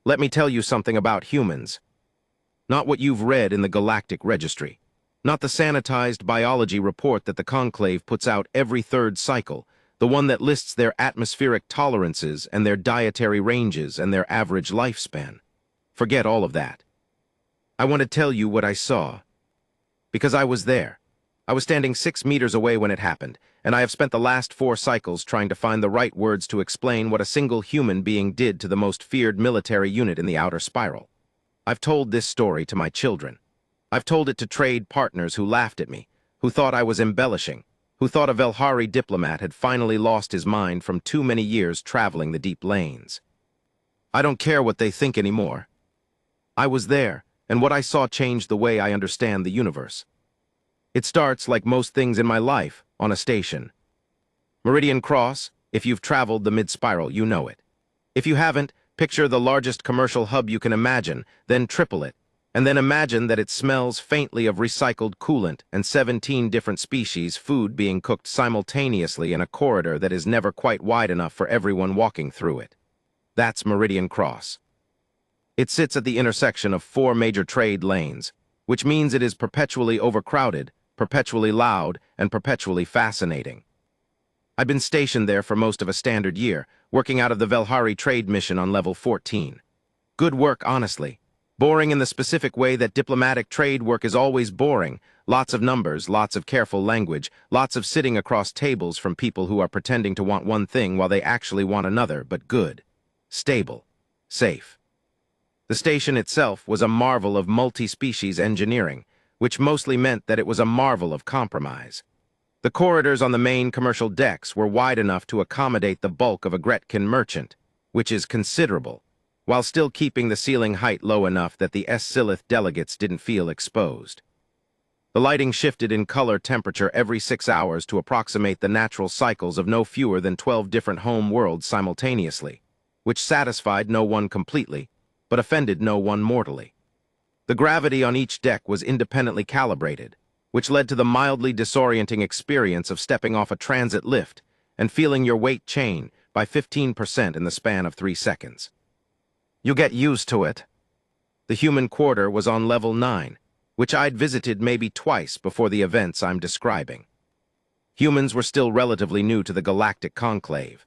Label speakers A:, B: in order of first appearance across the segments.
A: Let me tell you something about humans. Not what you've read in the Galactic Registry. Not the sanitized biology report that the Conclave puts out every third cycle, the one that lists their atmospheric tolerances and their dietary ranges and their average lifespan. Forget all of that. I want to tell you what I saw. Because I was there. I was standing 6 meters away when it happened, and I have spent the last 4 cycles trying to find the right words to explain what a single human being did to the most feared military unit in the outer spiral. I've told this story to my children. I've told it to trade partners who laughed at me, who thought I was embellishing, who thought a Velhari diplomat had finally lost his mind from too many years traveling the deep lanes. I don't care what they think anymore. I was there, and what I saw changed the way I understand the universe. It starts, like most things in my life, on a station. Meridian Cross, if you've traveled the mid-spiral, you know it. If you haven't, picture the largest commercial hub you can imagine, then triple it, and then imagine that it smells faintly of recycled coolant and 17 different species food being cooked simultaneously in a corridor that is never quite wide enough for everyone walking through it. That's Meridian Cross. It sits at the intersection of 4 major trade lanes, which means it is perpetually overcrowded, perpetually loud, and perpetually fascinating. I've been stationed there for most of a standard year, working out of the Velhari trade mission on level 14. Good work, honestly. Boring in the specific way that diplomatic trade work is always boring. Lots of numbers, lots of careful language, lots of sitting across tables from people who are pretending to want one thing while they actually want another, but good, stable, safe. The station itself was a marvel of multi-species engineering, which mostly meant that it was a marvel of compromise. The corridors on the main commercial decks were wide enough to accommodate the bulk of a Gretkin merchant, which is considerable, while still keeping the ceiling height low enough that the S-Silith delegates didn't feel exposed. The lighting shifted in color temperature every 6 hours to approximate the natural cycles of no fewer than 12 different home worlds simultaneously, which satisfied no one completely, but offended no one mortally. The gravity on each deck was independently calibrated, which led to the mildly disorienting experience of stepping off a transit lift and feeling your weight chain by 15% in the span of 3 seconds. You get used to it. The human quarter was on level 9, which I'd visited maybe twice before the events I'm describing. Humans were still relatively new to the Galactic Conclave.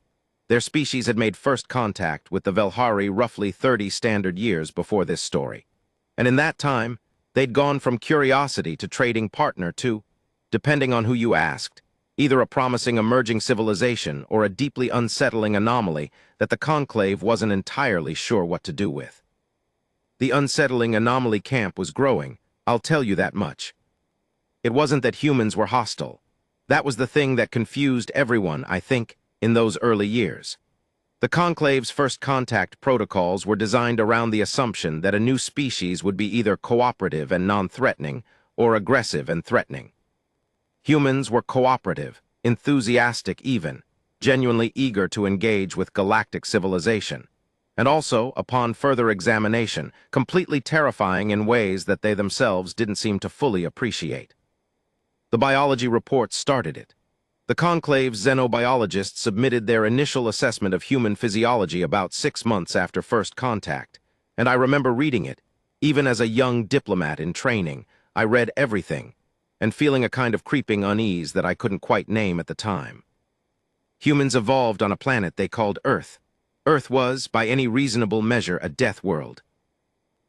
A: Their species had made first contact with the Velhari roughly 30 standard years before this story. And in that time, they'd gone from curiosity to trading partner to, depending on who you asked, either a promising emerging civilization or a deeply unsettling anomaly that the Conclave wasn't entirely sure what to do with. The unsettling anomaly camp was growing, I'll tell you that much. It wasn't that humans were hostile. That was the thing that confused everyone, I think, in those early years. The Conclave's first contact protocols were designed around the assumption that a new species would be either cooperative and non-threatening or aggressive and threatening. Humans were cooperative, enthusiastic even, genuinely eager to engage with galactic civilization, and also, upon further examination, completely terrifying in ways that they themselves didn't seem to fully appreciate. The biology report started it. The Conclave's xenobiologists submitted their initial assessment of human physiology about 6 months after first contact, and I remember reading it. Even as a young diplomat in training, I read everything, and feeling a kind of creeping unease that I couldn't quite name at the time. Humans evolved on a planet they called Earth. Earth was, by any reasonable measure, a death world.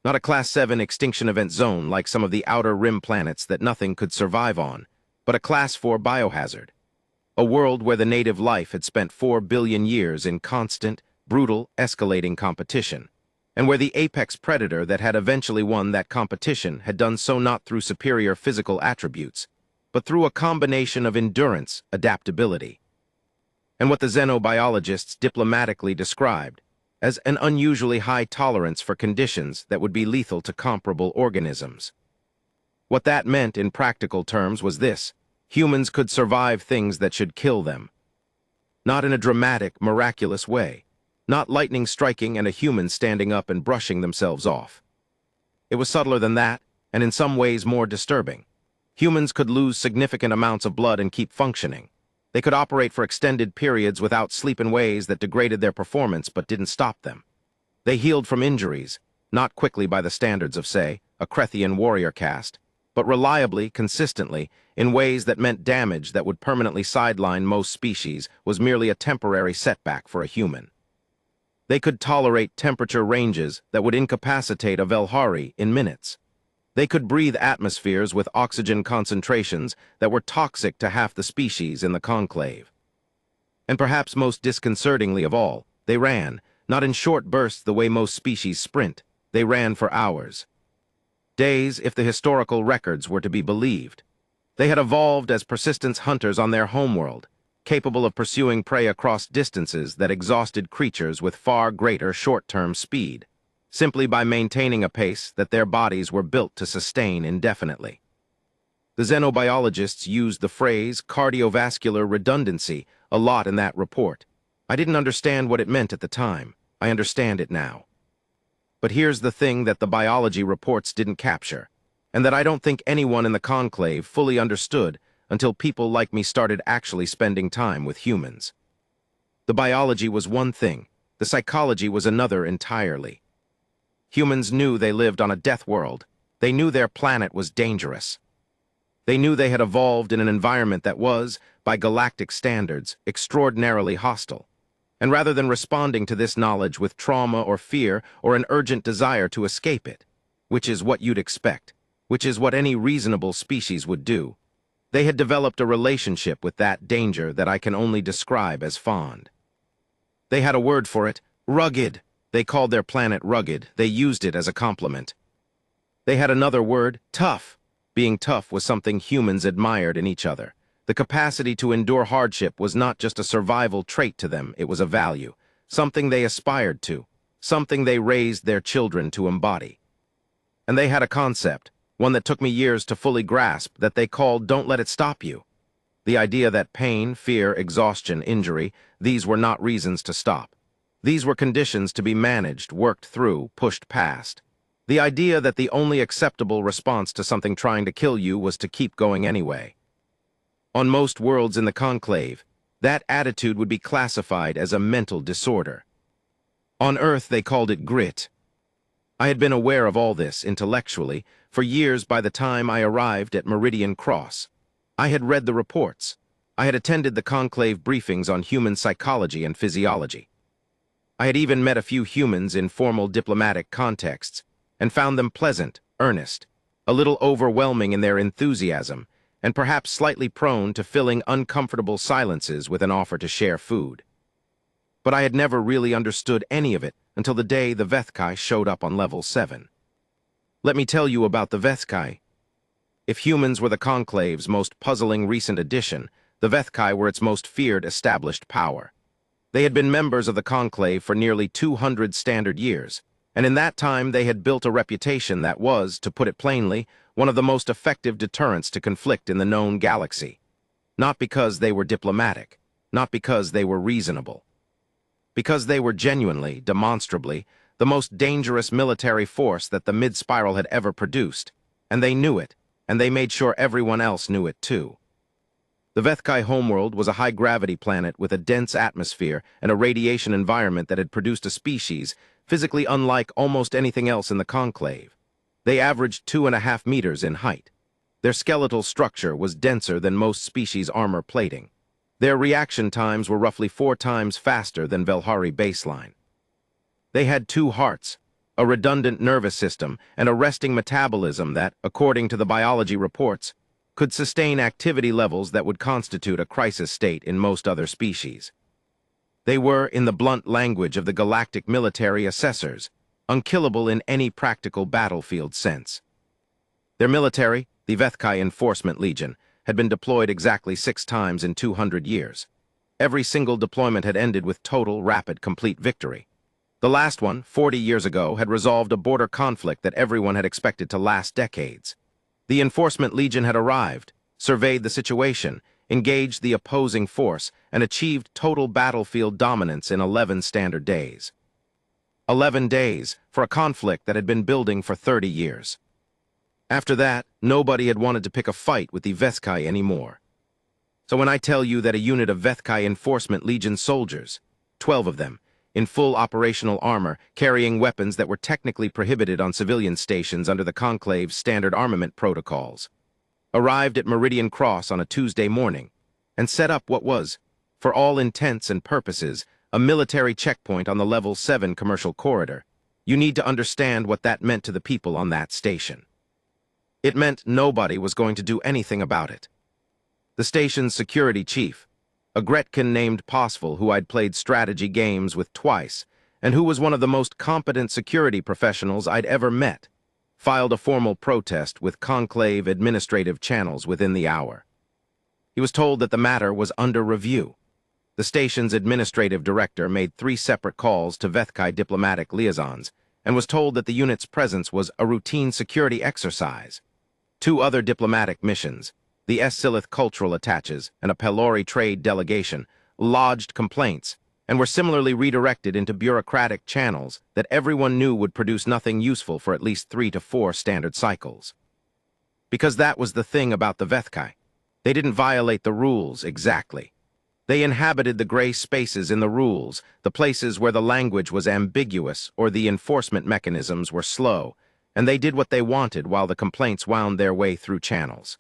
A: Not a Class 7 extinction event zone like some of the outer rim planets that nothing could survive on, but a Class 4 biohazard. A world where the native life had spent 4 billion years in constant, brutal, escalating competition, and where the apex predator that had eventually won that competition had done so not through superior physical attributes, but through a combination of endurance, adaptability, and what the xenobiologists diplomatically described as an unusually high tolerance for conditions that would be lethal to comparable organisms. What that meant in practical terms was this: humans could survive things that should kill them. Not in a dramatic, miraculous way. Not lightning striking and a human standing up and brushing themselves off. It was subtler than that, and in some ways more disturbing. Humans could lose significant amounts of blood and keep functioning. They could operate for extended periods without sleep in ways that degraded their performance but didn't stop them. They healed from injuries, not quickly by the standards of, say, a Krethian warrior caste, but reliably, consistently, in ways that meant damage that would permanently sideline most species was merely a temporary setback for a human. They could tolerate temperature ranges that would incapacitate a Velhari in minutes. They could breathe atmospheres with oxygen concentrations that were toxic to half the species in the conclave. And perhaps most disconcertingly of all, they ran, not in short bursts the way most species sprint. They ran for hours. Days, if the historical records were to be believed. They had evolved as persistent hunters on their homeworld, capable of pursuing prey across distances that exhausted creatures with far greater short-term speed, simply by maintaining a pace that their bodies were built to sustain indefinitely. The xenobiologists used the phrase cardiovascular redundancy a lot in that report. I didn't understand what it meant at the time. I understand it now. But here's the thing that the biology reports didn't capture, and that I don't think anyone in the conclave fully understood until people like me started actually spending time with humans. The biology was one thing, the psychology was another entirely. Humans knew they lived on a death world. They knew their planet was dangerous. They knew they had evolved in an environment that was, by galactic standards, extraordinarily hostile. And rather than responding to this knowledge with trauma or fear or an urgent desire to escape it, which is what you'd expect, which is what any reasonable species would do, they had developed a relationship with that danger that I can only describe as fond. They had a word for it, rugged. They called their planet rugged. They used it as a compliment. They had another word, tough. Being tough was something humans admired in each other. The capacity to endure hardship was not just a survival trait to them, it was a value, something they aspired to, something they raised their children to embody. And they had a concept, one that took me years to fully grasp, that they called "don't let it stop you." The idea that pain, fear, exhaustion, injury, these were not reasons to stop. These were conditions to be managed, worked through, pushed past. The idea that the only acceptable response to something trying to kill you was to keep going anyway. On most worlds in the conclave, that attitude would be classified as a mental disorder. On Earth, they called it grit. I had been aware of all this intellectually for years by the time I arrived at Meridian Cross. I had read the reports. I had attended the conclave briefings on human psychology and physiology. I had even met a few humans in formal diplomatic contexts and found them pleasant, earnest, a little overwhelming in their enthusiasm, and perhaps slightly prone to filling uncomfortable silences with an offer to share food. But I had never really understood any of it until the day the Vethkai showed up on level 7. Let me tell you about the Vethkai. If humans were the conclave's most puzzling recent addition, the Vethkai were its most feared established power. They had been members of the conclave for nearly 200 standard years, and in that time they had built a reputation that was, to put it plainly, one of the most effective deterrents to conflict in the known galaxy. Not because they were diplomatic, not because they were reasonable. Because they were genuinely, demonstrably, the most dangerous military force that the mid-spiral had ever produced, and they knew it, and they made sure everyone else knew it too. The Vethkai homeworld was a high-gravity planet with a dense atmosphere and a radiation environment that had produced a species physically unlike almost anything else in the conclave. They averaged 2.5 meters in height. Their skeletal structure was denser than most species' armor plating. Their reaction times were roughly 4 times faster than Velhari baseline. They had 2 hearts, a redundant nervous system, and a resting metabolism that, according to the biology reports, could sustain activity levels that would constitute a crisis state in most other species. They were, in the blunt language of the galactic military assessors, unkillable in any practical battlefield sense. Their military, the Vethkai Enforcement Legion, had been deployed exactly 6 times in 200 years. Every single deployment had ended with total, rapid, complete victory. The last one, 40 years ago, had resolved a border conflict that everyone had expected to last decades. The Enforcement Legion had arrived, surveyed the situation, engaged the opposing force, and achieved total battlefield dominance in 11 standard days. 11 days for a conflict that had been building for 30 years. After that, nobody had wanted to pick a fight with the Vethkai anymore. So when I tell you that a unit of Vethkai Enforcement Legion soldiers, 12 of them, in full operational armor, carrying weapons that were technically prohibited on civilian stations under the Conclave's standard armament protocols, arrived at Meridian Cross on a Tuesday morning and set up what was, for all intents and purposes, a military checkpoint on the Level 7 commercial corridor. You need to understand what that meant to the people on that station. It meant nobody was going to do anything about it. The station's security chief, a Gretkin named Posful who I'd played strategy games with twice, and who was one of the most competent security professionals I'd ever met, filed a formal protest with Conclave administrative channels within the hour. He was told that the matter was under review. The station's administrative director made 3 separate calls to Vethkai diplomatic liaisons and was told that the unit's presence was a routine security exercise. 2 other diplomatic missions, the Silith cultural attaches and a Pelori trade delegation, lodged complaints and were similarly redirected into bureaucratic channels that everyone knew would produce nothing useful for at least 3 to 4 standard cycles. Because that was the thing about the Vethkai. They didn't violate the rules exactly. They inhabited the gray spaces in the rules, the places where the language was ambiguous or the enforcement mechanisms were slow, and they did what they wanted while the complaints wound their way through channels.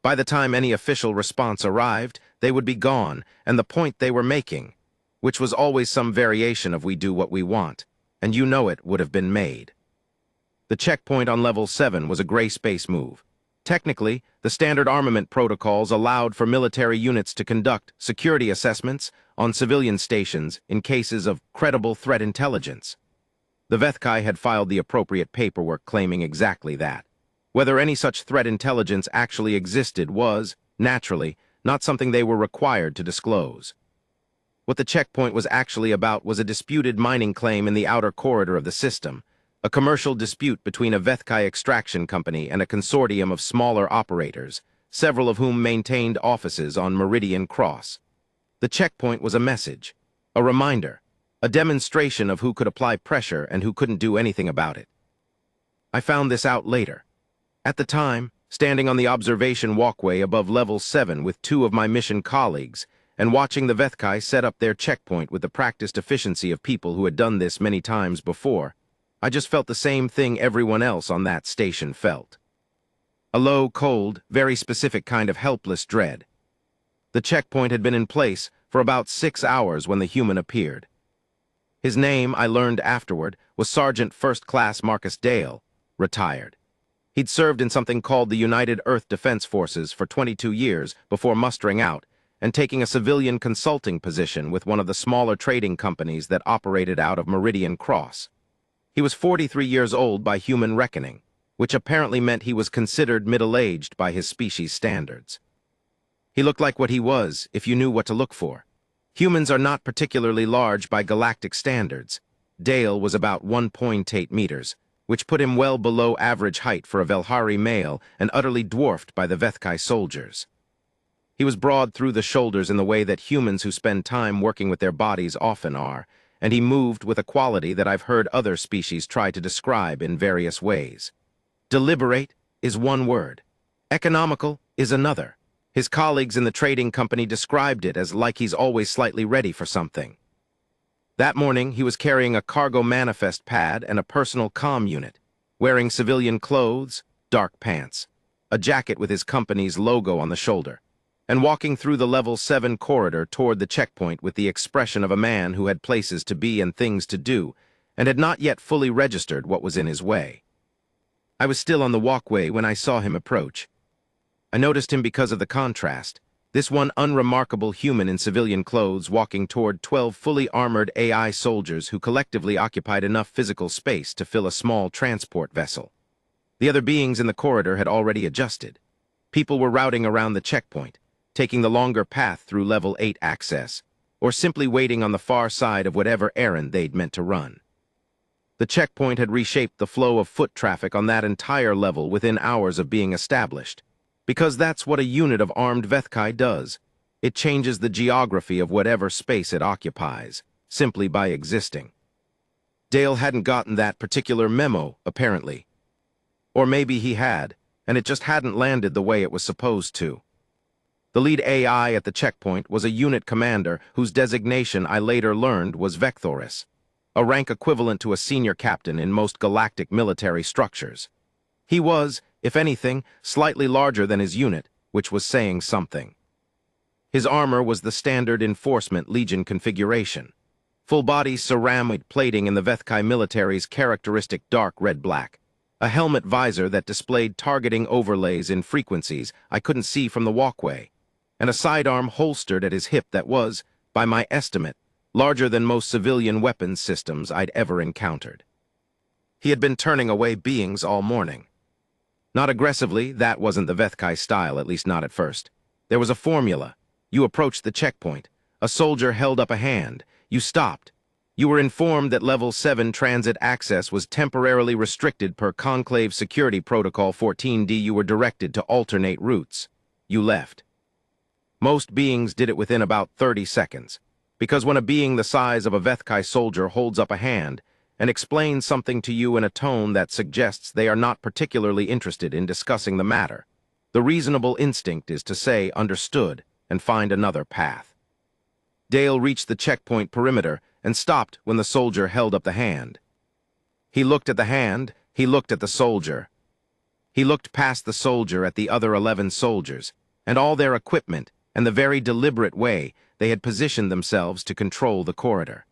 A: By the time any official response arrived, they would be gone, and the point they were making, which was always some variation of "we do what we want," and you know it, would have been made. The checkpoint on Level 7 was a gray space move. Technically, the standard armament protocols allowed for military units to conduct security assessments on civilian stations in cases of credible threat intelligence. The Vethkai had filed the appropriate paperwork claiming exactly that. Whether any such threat intelligence actually existed was, naturally, not something they were required to disclose. What the checkpoint was actually about was a disputed mining claim in the outer corridor of the system, a commercial dispute between a Vethkai extraction company and a consortium of smaller operators, several of whom maintained offices on Meridian Cross. The checkpoint was a message, a reminder, a demonstration of who could apply pressure and who couldn't do anything about it. I found this out later. At the time, standing on the observation walkway above Level 7 with 2 of my mission colleagues, and watching the Vethkai set up their checkpoint with the practiced efficiency of people who had done this many times before, I just felt the same thing everyone else on that station felt. A low, cold, very specific kind of helpless dread. The checkpoint had been in place for about 6 hours when the human appeared. His name, I learned afterward, was Sergeant First Class Marcus Dale, retired. He'd served in something called the United Earth Defense Forces for 22 years before mustering out and taking a civilian consulting position with one of the smaller trading companies that operated out of Meridian Cross. He was 43 years old by human reckoning, which apparently meant he was considered middle-aged by his species standards. He looked like what he was if you knew what to look for. Humans are not particularly large by galactic standards. Dale was about 1.8 meters, which put him well below average height for a Velhari male and utterly dwarfed by the Vethkai soldiers. He was broad through the shoulders in the way that humans who spend time working with their bodies often are, and he moved with a quality that I've heard other species try to describe in various ways. Deliberate is one word. Economical is another. His colleagues in the trading company described it as like he's always slightly ready for something. That morning, he was carrying a cargo manifest pad and a personal comm unit, wearing civilian clothes, dark pants, a jacket with his company's logo on the shoulder, and walking through the Level 7 corridor toward the checkpoint with the expression of a man who had places to be and things to do, and had not yet fully registered what was in his way. I was still on the walkway when I saw him approach. I noticed him because of the contrast. This one unremarkable human in civilian clothes walking toward 12 fully armored AI soldiers who collectively occupied enough physical space to fill a small transport vessel. The other beings in the corridor had already adjusted. People were routing around the checkpoint, taking the longer path through Level 8 access, or simply waiting on the far side of whatever errand they'd meant to run. The checkpoint had reshaped the flow of foot traffic on that entire level within hours of being established. Because that's what a unit of armed Vethkai does. It changes the geography of whatever space it occupies, simply by existing. Dale hadn't gotten that particular memo, apparently. Or maybe he had, and it just hadn't landed the way it was supposed to. The lead AI at the checkpoint was a unit commander whose designation I later learned was Vecthoris, a rank equivalent to a senior captain in most galactic military structures. He was, if anything, slightly larger than his unit, which was saying something. His armor was the standard Enforcement Legion configuration. Full-body ceramic plating in the Vethkai military's characteristic dark red-black. A helmet visor that displayed targeting overlays in frequencies I couldn't see from the walkway, and a sidearm holstered at his hip that was, by my estimate, larger than most civilian weapons systems I'd ever encountered. He had been turning away beings all morning. Not aggressively, that wasn't the Vethkai style, at least not at first. There was a formula. You approached the checkpoint. A soldier held up a hand. You stopped. You were informed that Level 7 transit access was temporarily restricted per Conclave Security Protocol 14D. You were directed to alternate routes. You left. Most beings did it within about 30 seconds, because when a being the size of a Vethkai soldier holds up a hand and explains something to you in a tone that suggests they are not particularly interested in discussing the matter, the reasonable instinct is to say understood and find another path. Dale reached the checkpoint perimeter and stopped when the soldier held up the hand. He looked at the hand, he looked at the soldier. He looked past the soldier at the other 11 soldiers, and all their equipment, and the very deliberate way they had positioned themselves to control the corridor.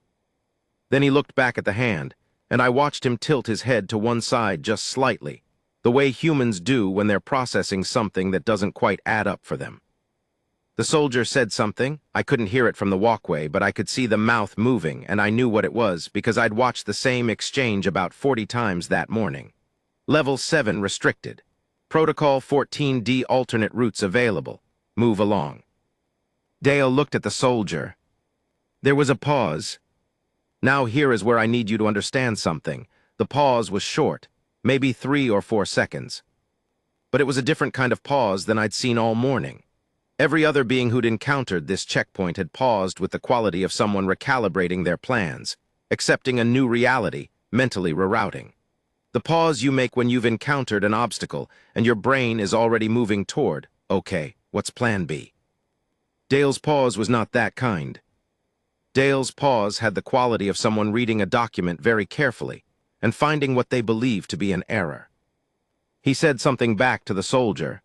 A: Then he looked back at the hand, and I watched him tilt his head to one side just slightly, the way humans do when they're processing something that doesn't quite add up for them. The soldier said something. I couldn't hear it from the walkway, but I could see the mouth moving, and I knew what it was because I'd watched the same exchange about 40 times that morning. Level 7 restricted. Protocol 14D alternate routes available. Move along. Dale looked at the soldier. There was a pause. Now here is where I need you to understand something. The pause was short, maybe 3 or 4 seconds. But it was a different kind of pause than I'd seen all morning. Every other being who'd encountered this checkpoint had paused with the quality of someone recalibrating their plans, accepting a new reality, mentally rerouting. The pause you make when you've encountered an obstacle and your brain is already moving toward, okay, what's plan B? Dale's pause was not that kind. Dale's pause had the quality of someone reading a document very carefully and finding what they believed to be an error. He said something back to the soldier.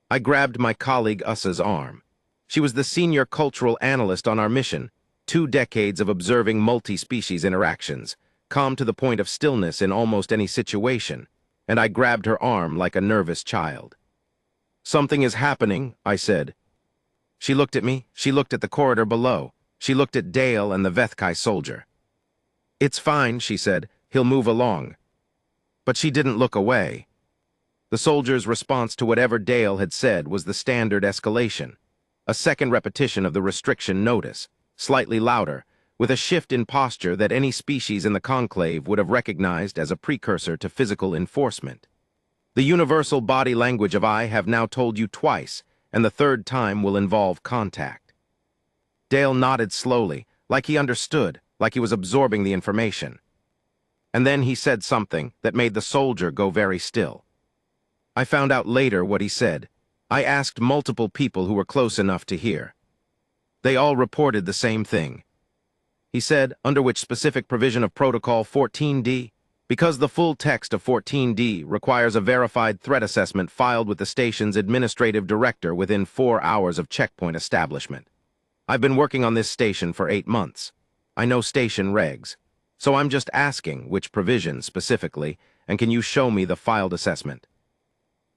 A: I grabbed my colleague Ussa's arm. She was the senior cultural analyst on our mission, 2 decades of observing multi-species interactions, calm to the point of stillness in almost any situation, and I grabbed her arm like a nervous child. Something is happening, I said. She looked at me, she looked at the corridor below, she looked at Dale and the Vethkai soldier. It's fine, she said, he'll move along. But she didn't look away. The soldier's response to whatever Dale had said was the standard escalation, a second repetition of the restriction notice, slightly louder, with a shift in posture that any species in the conclave would have recognized as a precursor to physical enforcement. The universal body language of I have now told you twice, and the 3rd time will involve contact. Dale nodded slowly, like he understood, like he was absorbing the information. And then he said something that made the soldier go very still. I found out later what he said. I asked multiple people who were close enough to hear. They all reported the same thing. He said, under which specific provision of Protocol 14D? Because the full text of 14D requires a verified threat assessment filed with the station's administrative director within 4 hours of checkpoint establishment. I've been working on this station for 8 months. I know station regs. So I'm just asking which provision specifically, and can you show me the filed assessment?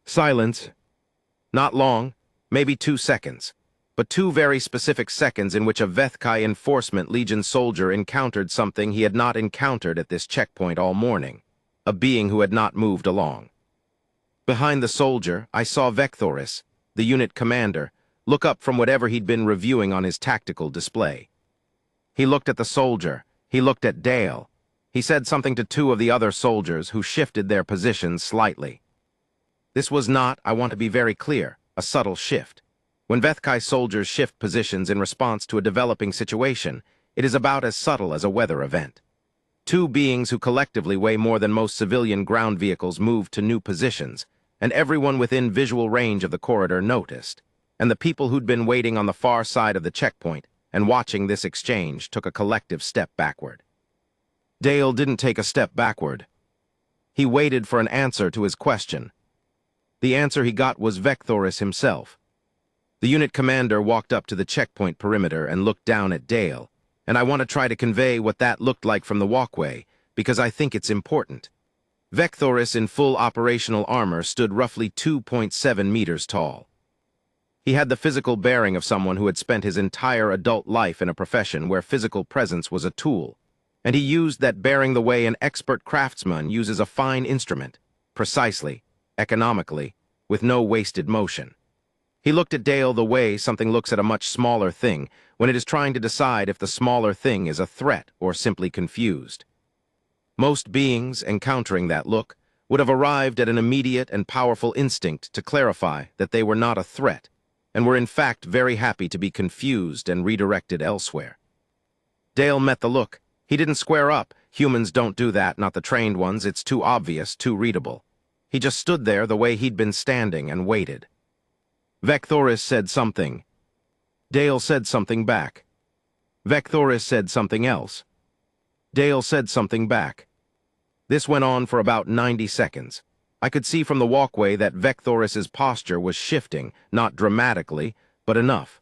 A: Silence. Not long, maybe 2 seconds, but 2 very specific seconds in which a Vethkai Enforcement Legion soldier encountered something he had not encountered at this checkpoint all morning, a being who had not moved along. Behind the soldier, I saw Vecthoris, the unit commander, look up from whatever he'd been reviewing on his tactical display. He looked at the soldier, he looked at Dale. He said something to 2 of the other soldiers who shifted their positions slightly. This was not, I want to be very clear, a subtle shift. When Vethkai soldiers shift positions in response to a developing situation, it is about as subtle as a weather event. 2 beings who collectively weigh more than most civilian ground vehicles moved to new positions, and everyone within visual range of the corridor noticed. and the people who'd been waiting on the far side of the checkpoint and watching this exchange took a collective step backward. Dale didn't take a step backward. He waited for an answer to his question. The answer he got was Vecthoris himself. The unit commander walked up to the checkpoint perimeter and looked down at Dale, and I want to try to convey what that looked like from the walkway, because I think it's important. Vecthoris in full operational armor stood roughly 2.7 meters tall. He had the physical bearing of someone who had spent his entire adult life in a profession where physical presence was a tool, and he used that bearing the way an expert craftsman uses a fine instrument, precisely, economically, with no wasted motion. He looked at Dale the way something looks at a much smaller thing when it is trying to decide if the smaller thing is a threat or simply confused. Most beings encountering that look would have arrived at an immediate and powerful instinct to clarify that they were not a threat, and were in fact very happy to be confused and redirected elsewhere. Dale met the look. He didn't square up. Humans don't do that, not the trained ones. It's too obvious, too readable. He just stood there the way he'd been standing and waited. Vecthoris said something. Dale said something back. Vecthoris said something else. Dale said something back. This went on for about 90 seconds. I could see from the walkway that Vecthoris's posture was shifting, not dramatically, but enough.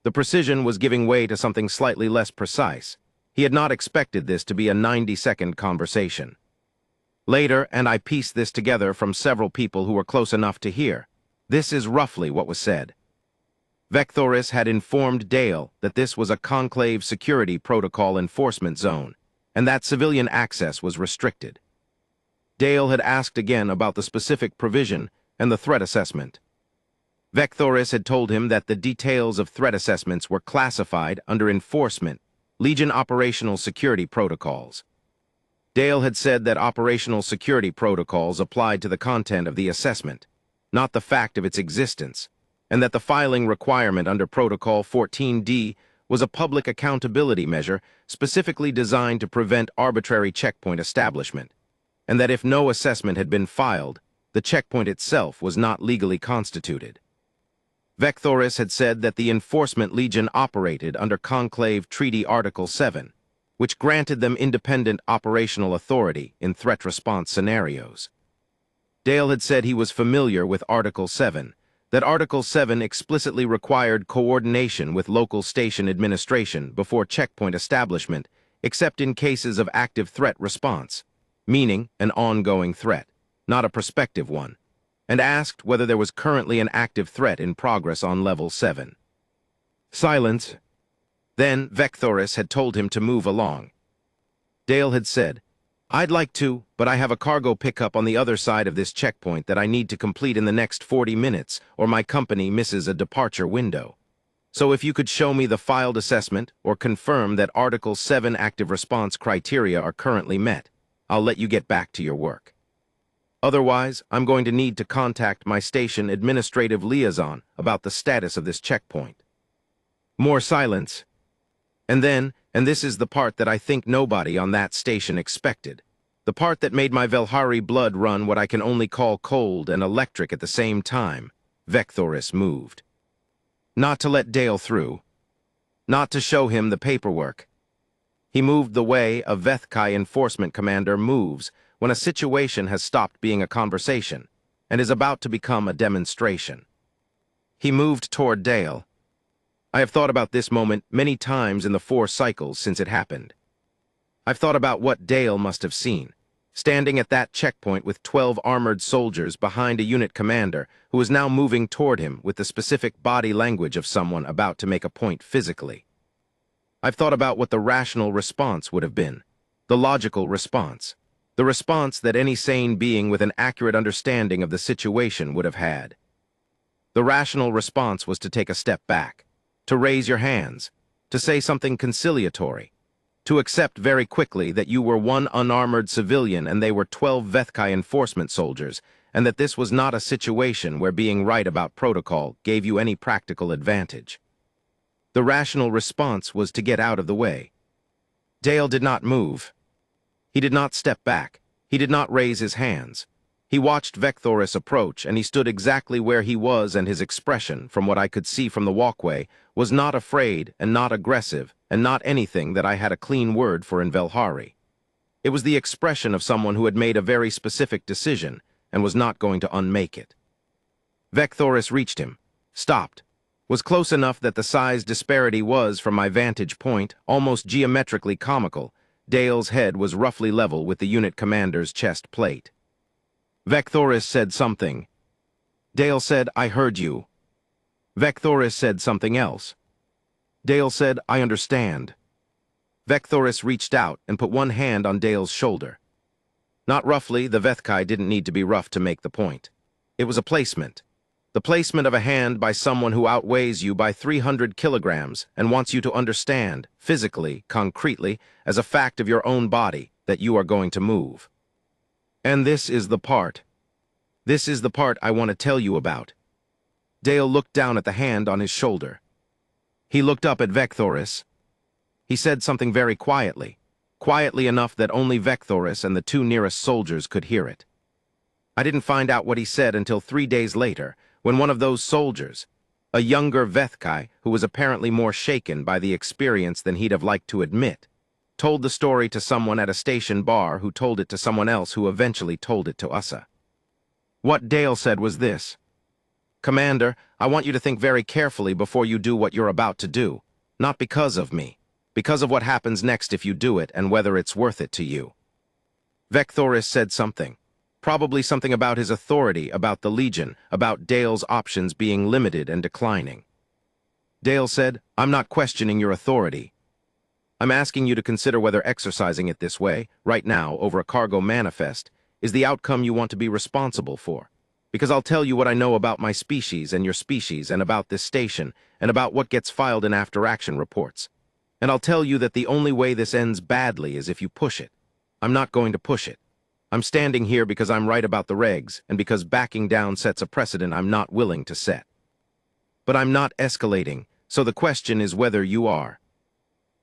A: The precision was giving way to something slightly less precise. He had not expected this to be a 90-second conversation. Later, and I pieced this together from several people who were close enough to hear, this is roughly what was said. Vecthoris had informed Dale that this was a conclave security protocol enforcement zone, and that civilian access was restricted. Dale had asked again about the specific provision and the threat assessment. Vecthoris had told him that the details of threat assessments were classified under enforcement, Legion operational security protocols. Dale had said that operational security protocols applied to the content of the assessment, not the fact of its existence, and that the filing requirement under Protocol 14D was a public accountability measure specifically designed to prevent arbitrary checkpoint establishment, and that if no assessment had been filed, the checkpoint itself was not legally constituted. Vecthoris had said that the Enforcement Legion operated under Conclave Treaty Article 7, which granted them independent operational authority in threat response scenarios. Dale had said he was familiar with Article 7, that Article 7 explicitly required coordination with local station administration before checkpoint establishment, except in cases of active threat response, meaning an ongoing threat, not a prospective one, and asked whether there was currently an active threat in progress on Level 7. Silence. Then Vecthoris had told him to move along. Dale had said, "I'd like to, but I have a cargo pickup on the other side of this checkpoint that I need to complete in the next 40 minutes, or my company misses a departure window. So if you could show me the filed assessment or confirm that Article 7 active response criteria are currently met, I'll let you get back to your work. Otherwise, I'm going to need to contact my station administrative liaison about the status of this checkpoint." More silence. And then, and this is the part that I think nobody on that station expected, the part that made my Velhari blood run what I can only call cold and electric at the same time, Vecthoris moved. Not to let Dale through. Not to show him the paperwork. He moved the way a Vethkai enforcement commander moves when a situation has stopped being a conversation and is about to become a demonstration. He moved toward Dale. I have thought about this moment many times in the 4 cycles since it happened. I've thought about what Dale must have seen, standing at that checkpoint with 12 armored soldiers behind a unit commander who is now moving toward him with the specific body language of someone about to make a point physically. I've thought about what the rational response would have been, the logical response, the response that any sane being with an accurate understanding of the situation would have had. The rational response was to take a step back, to raise your hands, to say something conciliatory, to accept very quickly that you were one unarmored civilian and they were 12 Vethkai enforcement soldiers, and that this was not a situation where being right about protocol gave you any practical advantage. The rational response was to get out of the way. Dale did not move. He did not step back. He did not raise his hands. He watched Vecthoris approach, and he stood exactly where he was, and his expression, from what I could see from the walkway, was not afraid and not aggressive and not anything that I had a clean word for in Velhari. It was the expression of someone who had made a very specific decision and was not going to unmake it. Vecthoris reached him, stopped, was close enough that the size disparity was, from my vantage point, almost geometrically comical. Dale's head was roughly level with the unit commander's chest plate. Vecthoris said something. Dale said, "I heard you." Vecthoris said something else. Dale said, "I understand." Vecthoris reached out and put one hand on Dale's shoulder. Not roughly, the Vethkai didn't need to be rough to make the point. It was a placement. The placement of a hand by someone who outweighs you by 300 kilograms and wants you to understand, physically, concretely, as a fact of your own body, that you are going to move. And this is the part. This is the part I want to tell you about. Dale looked down at the hand on his shoulder. He looked up at Vecthoris. He said something very quietly, quietly enough that only Vecthoris and the two nearest soldiers could hear it. I didn't find out what he said until 3 days later, when one of those soldiers, a younger Vethkai who was apparently more shaken by the experience than he'd have liked to admit, told the story to someone at a station bar who told it to someone else who eventually told it to Ussa. What Dale said was this: "Commander, I want you to think very carefully before you do what you're about to do, not because of me, because of what happens next if you do it and whether it's worth it to you." Vecthoris said something. Probably something about his authority, about the Legion, about Dale's options being limited and declining. Dale said, "I'm not questioning your authority. I'm asking you to consider whether exercising it this way, right now, over a cargo manifest, is the outcome you want to be responsible for. Because I'll tell you what I know about my species and your species and about this station and about what gets filed in after-action reports. And I'll tell you that the only way this ends badly is if you push it. I'm not going to push it. I'm standing here because I'm right about the regs, and because backing down sets a precedent I'm not willing to set. But I'm not escalating, so the question is whether you are."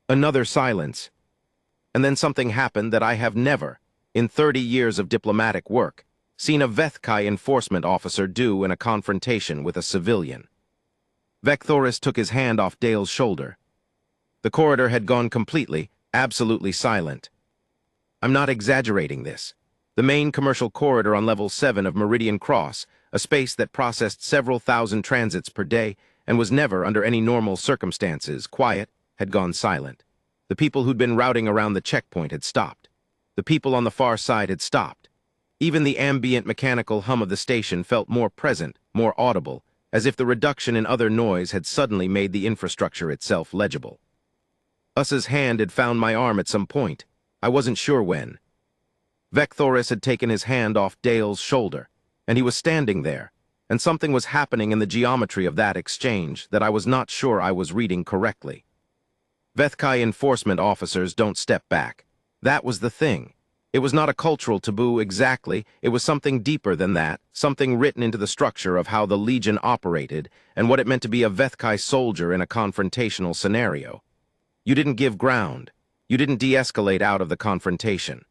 A: Another silence. And then something happened that I have never, in 30 years of diplomatic work, seen a Vethkai enforcement officer do in a confrontation with a civilian. Vecthoris took his hand off Dale's shoulder. The corridor had gone completely, absolutely silent. I'm not exaggerating this. The main commercial corridor on level 7 of Meridian Cross, a space that processed several thousand transits per day and was never, under any normal circumstances, quiet, had gone silent. The people who'd been routing around the checkpoint had stopped. The people on the far side had stopped. Even the ambient mechanical hum of the station felt more present, more audible, as if the reduction in other noise had suddenly made the infrastructure itself legible. Ussa's hand had found my arm at some point. I wasn't sure when. Vecthoris had taken his hand off Dale's shoulder, and he was standing there, and something was happening in the geometry of that exchange that I was not sure I was reading correctly. Vethkai enforcement officers don't step back. That was the thing. It was not a cultural taboo exactly, it was something deeper than that, something written into the structure of how the Legion operated and what it meant to be a Vethkai soldier in a confrontational scenario. You didn't give ground. You didn't de-escalate out of the confrontation.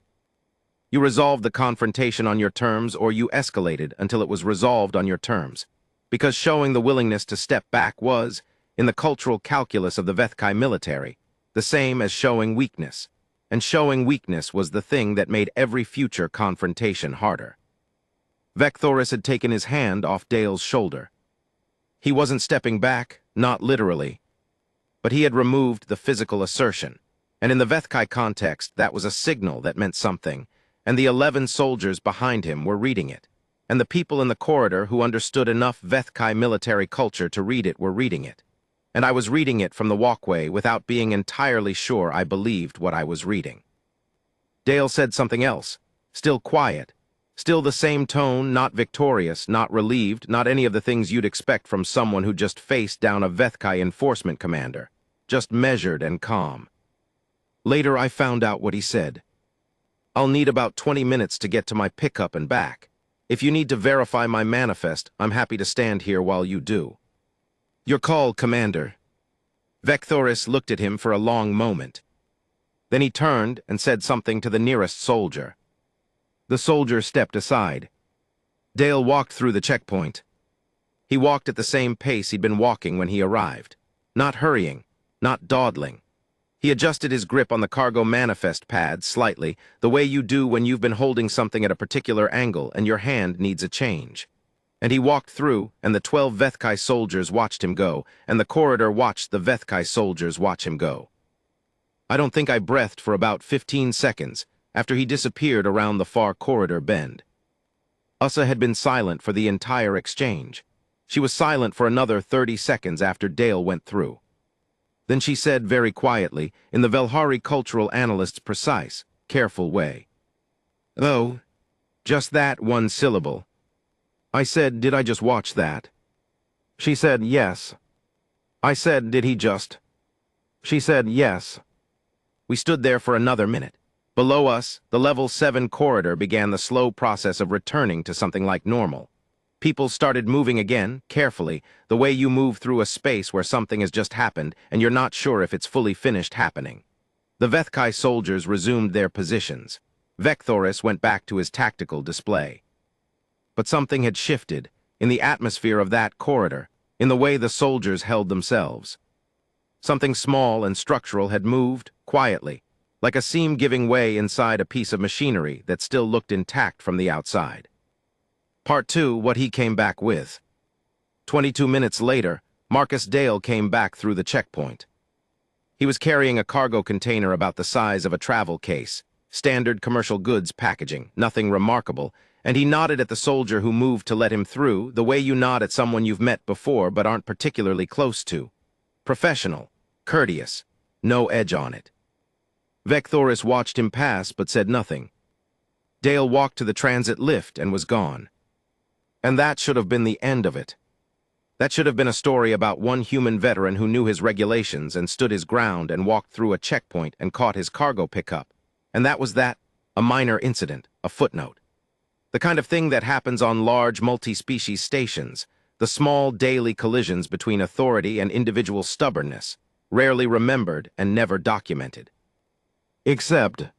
A: You resolved the confrontation on your terms, or you escalated until it was resolved on your terms. Because showing the willingness to step back was, in the cultural calculus of the Vethkai military, the same as showing weakness. And showing weakness was the thing that made every future confrontation harder. Vecthoris had taken his hand off Dale's shoulder. He wasn't stepping back, not literally. But he had removed the physical assertion. And in the Vethkai context, that was a signal that meant something. And the 11 soldiers behind him were reading it. And the people in the corridor who understood enough Vethkai military culture to read it were reading it. And I was reading it from the walkway without being entirely sure I believed what I was reading. Dale said something else, still quiet, still the same tone, not victorious, not relieved, not any of the things you'd expect from someone who just faced down a Vethkai enforcement commander, just measured and calm. Later I found out what he said. I'll need about 20 minutes to get to my pickup and back. If you need to verify my manifest, I'm happy to stand here while you do. Your call, Commander. Vecthoris looked at him for a long moment. Then he turned and said something to the nearest soldier. The soldier stepped aside. Dale walked through the checkpoint. He walked at the same pace he'd been walking when he arrived. Not hurrying, not dawdling. He adjusted his grip on the cargo manifest pad slightly, the way you do when you've been holding something at a particular angle and your hand needs a change. And he walked through, and the 12 Vethkai soldiers watched him go, and the corridor watched the Vethkai soldiers watch him go. I don't think I breathed for about 15 seconds after he disappeared around the far corridor bend. Ussa had been silent for the entire exchange. She was silent for another 30 seconds after Dale went through. Then she said very quietly, in the Velhari cultural analyst's precise, careful way, "Oh, just that one syllable." I said, "Did I just watch that?" She said, "Yes." I said, "Did he just?" She said, "Yes." We stood there for another minute. Below us, the level 7 corridor began the slow process of returning to something like normal. People started moving again, carefully, the way you move through a space where something has just happened and you're not sure if it's fully finished happening. The Vethkai soldiers resumed their positions. Vecthoris went back to his tactical display. But something had shifted, in the atmosphere of that corridor, in the way the soldiers held themselves. Something small and structural had moved, quietly, like a seam giving way inside a piece of machinery that still looked intact from the outside. Part 2, what he came back with. 22 minutes later, Marcus Dale came back through the checkpoint. He was carrying a cargo container about the size of a travel case, standard commercial goods packaging, nothing remarkable, and he nodded at the soldier who moved to let him through, the way you nod at someone you've met before but aren't particularly close to. Professional, courteous, no edge on it. Vecthoris watched him pass but said nothing. Dale walked to the transit lift and was gone. And that should have been the end of it. That should have been a story about one human veteran who knew his regulations and stood his ground and walked through a checkpoint and caught his cargo pickup. And that was that, a minor incident, a footnote. The kind of thing that happens on large multi-species stations, the small daily collisions between authority and individual stubbornness, rarely remembered and never documented. Except,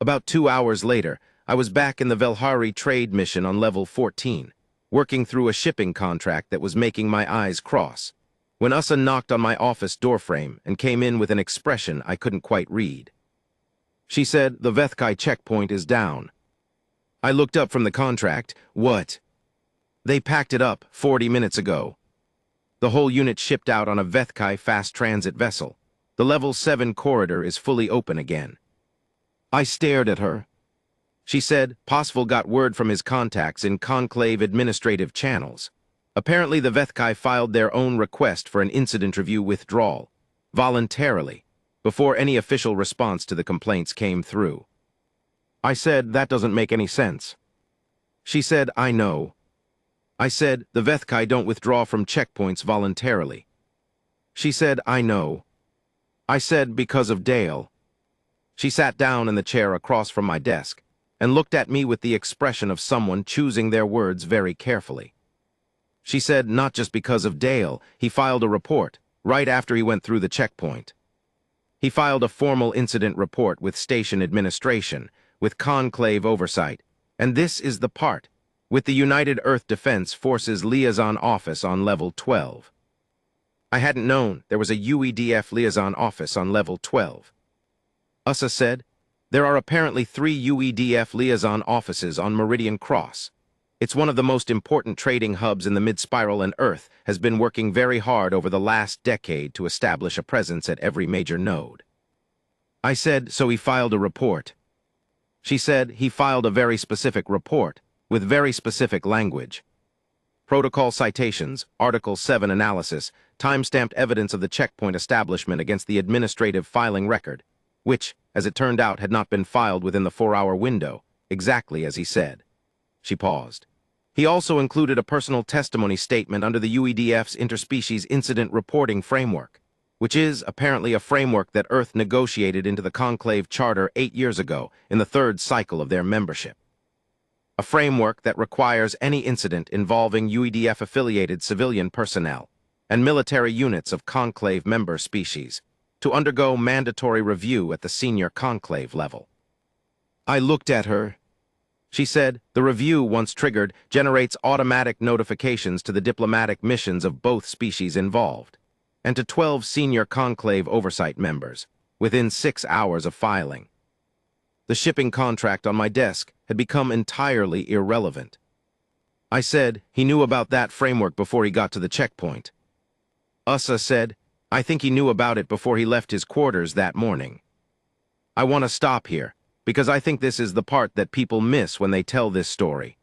A: about 2 hours later, I was back in the Velhari trade mission on level 14, working through a shipping contract that was making my eyes cross, when Ussa knocked on my office doorframe and came in with an expression I couldn't quite read. She said, "The Vethkai checkpoint is down." I looked up from the contract. "What?" "They packed it up 40 minutes ago. The whole unit shipped out on a Vethkai fast transit vessel. The level 7 corridor is fully open again." I stared at her. She said, Posvel got word from his contacts in Conclave administrative channels. Apparently the Vethkai filed their own request for an incident review withdrawal, voluntarily, before any official response to the complaints came through. I said, "That doesn't make any sense." She said, "I know." I said, "The Vethkai don't withdraw from checkpoints voluntarily." She said, "I know." I said, "Because of Dale." She sat down in the chair across from my desk and looked at me with the expression of someone choosing their words very carefully. She said, "Not just because of Dale. He filed a report right after he went through the checkpoint. He filed a formal incident report with station administration, with conclave oversight, and this is the part, with the United Earth Defense Forces Liaison Office on Level 12. I hadn't known there was a UEDF Liaison Office on Level 12. Ussa said, "There are apparently 3 UEDF Liaison offices on Meridian Cross. It's one of the most important trading hubs in the mid-spiral, and Earth has been working very hard over the last decade to establish a presence at every major node." I said, "So he filed a report." She said, "He filed a very specific report, with very specific language. Protocol citations, Article 7 analysis, time-stamped evidence of the checkpoint establishment against the administrative filing record, which, as it turned out, had not been filed within the 4-hour window, exactly as he said." She paused. "He also included a personal testimony statement under the UEDF's Interspecies Incident Reporting Framework, which is, apparently, a framework that Earth negotiated into the Conclave Charter 8 years ago in the 3rd cycle of their membership. A framework that requires any incident involving UEDF-affiliated civilian personnel and military units of Conclave member species to undergo mandatory review at the senior Conclave level." I looked at her. She said, the review, once triggered, generates automatic notifications to the diplomatic missions of both species involved, and to 12 senior conclave oversight members, within 6 hours of filing. The shipping contract on my desk had become entirely irrelevant. I said, he knew about that framework before he got to the checkpoint. Usa said, I think he knew about it before he left his quarters that morning. I want to stop here, because I think this is the part that people miss when they tell this story.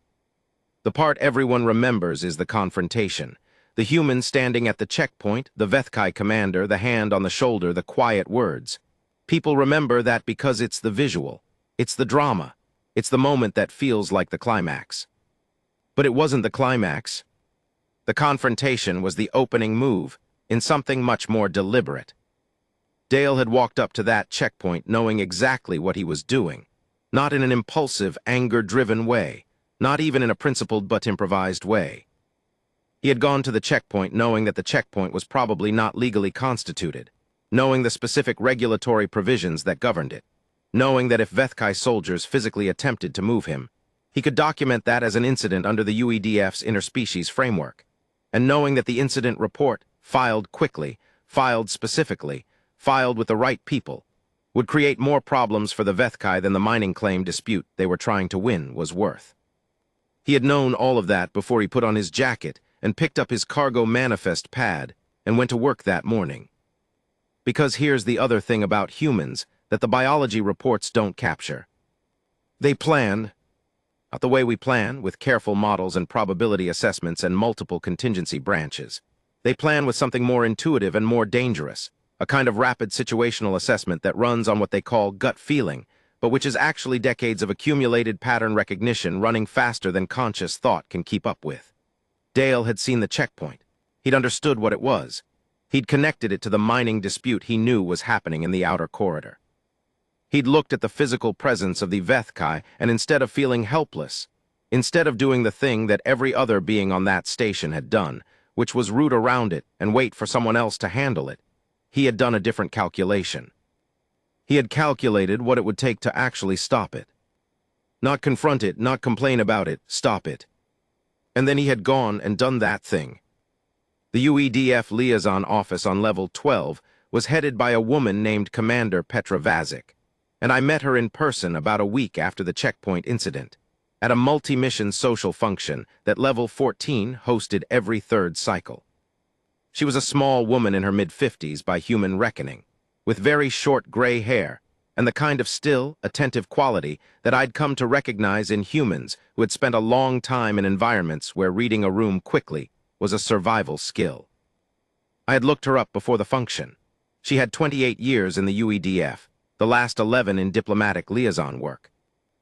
A: The part everyone remembers is the confrontation. The human standing at the checkpoint, the Vethkai commander, the hand on the shoulder, the quiet words. People remember that because it's the visual. It's the drama. It's the moment that feels like the climax. But it wasn't the climax. The confrontation was the opening move, in something much more deliberate. Dale had walked up to that checkpoint knowing exactly what he was doing, not in an impulsive, anger-driven way, not even in a principled but improvised way. He had gone to the checkpoint knowing that the checkpoint was probably not legally constituted, knowing the specific regulatory provisions that governed it, knowing that if Vethkai soldiers physically attempted to move him, he could document that as an incident under the UEDF's interspecies framework, and knowing that the incident report, filed quickly, filed specifically, filed with the right people, would create more problems for the Vethkai than the mining claim dispute they were trying to win was worth. He had known all of that before he put on his jacket and picked up his cargo manifest pad and went to work that morning. Because here's the other thing about humans that the biology reports don't capture. They plan, not the way we plan, with careful models and probability assessments and multiple contingency branches. They plan with something more intuitive and more dangerous, a kind of rapid situational assessment that runs on what they call gut feeling, but which is actually decades of accumulated pattern recognition running faster than conscious thought can keep up with. Dale had seen the checkpoint. He'd understood what it was. He'd connected it to the mining dispute he knew was happening in the outer corridor. He'd looked at the physical presence of the Vethkai, and instead of feeling helpless, instead of doing the thing that every other being on that station had done, which was root around it and wait for someone else to handle it, he had done a different calculation. He had calculated what it would take to actually stop it. Not confront it, not complain about it, stop it. And then he had gone and done that thing. The UEDF liaison office on level 12 was headed by a woman named Commander Petra Vazik, and I met her in person about a week after the checkpoint incident, at a multi-mission social function that level 14 hosted every third cycle. She was a small woman in her mid-50s by human reckoning, with very short gray hair, and the kind of still, attentive quality that I'd come to recognize in humans who had spent a long time in environments where reading a room quickly was a survival skill. I had looked her up before the function. She had 28 years in the UEDF, the last 11 in diplomatic liaison work.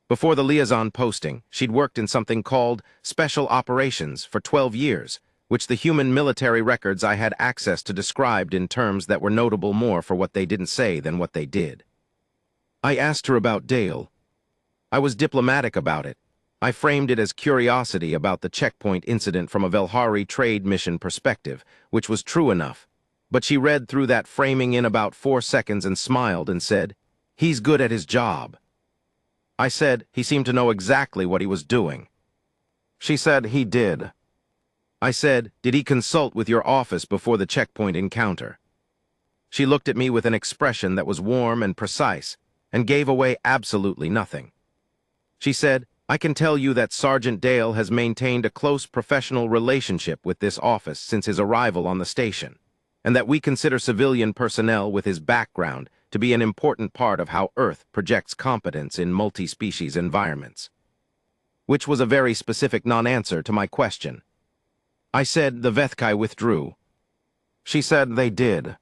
A: Before the liaison posting, she'd worked in something called Special Operations for 12 years, which the human military records I had access to described in terms that were notable more for what they didn't say than what they did. I asked her about Dale. I was diplomatic about it. I framed it as curiosity about the checkpoint incident from a Velhari trade mission perspective, which was true enough. But she read through that framing in about 4 seconds and smiled and said, "He's good at his job." I said, "He seemed to know exactly what he was doing." She said, "He did." I said, "Did he consult with your office before the checkpoint encounter?" She looked at me with an expression that was warm and precise, and gave away absolutely nothing. She said, "I can tell you that Sergeant Dale has maintained a close professional relationship with this office since his arrival on the station, and that we consider civilian personnel with his background to be an important part of how Earth projects competence in multi-species environments." Which was a very specific non-answer to my question. I said the Vethkai withdrew. She said they did.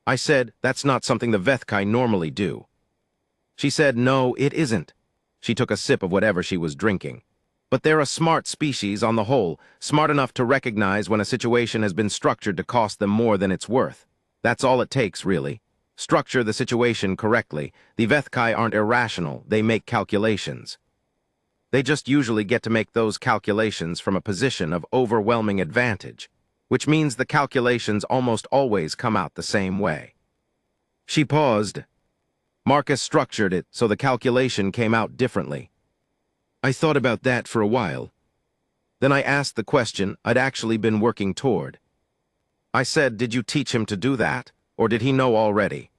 A: I said, "That's not something the Vethkai normally do." She said, "No, it isn't." She took a sip of whatever she was drinking. "But they're a smart species on the whole, smart enough to recognize when a situation has been structured to cost them more than it's worth. That's all it takes, really. Structure the situation correctly. The Vethkai aren't irrational, they make calculations. They just usually get to make those calculations from a position of overwhelming advantage, which means the calculations almost always come out the same way." She paused. "Marcus structured it so the calculation came out differently." I thought about that for a while. Then I asked the question I'd actually been working toward. I said, did you teach him to do that, or did he know already?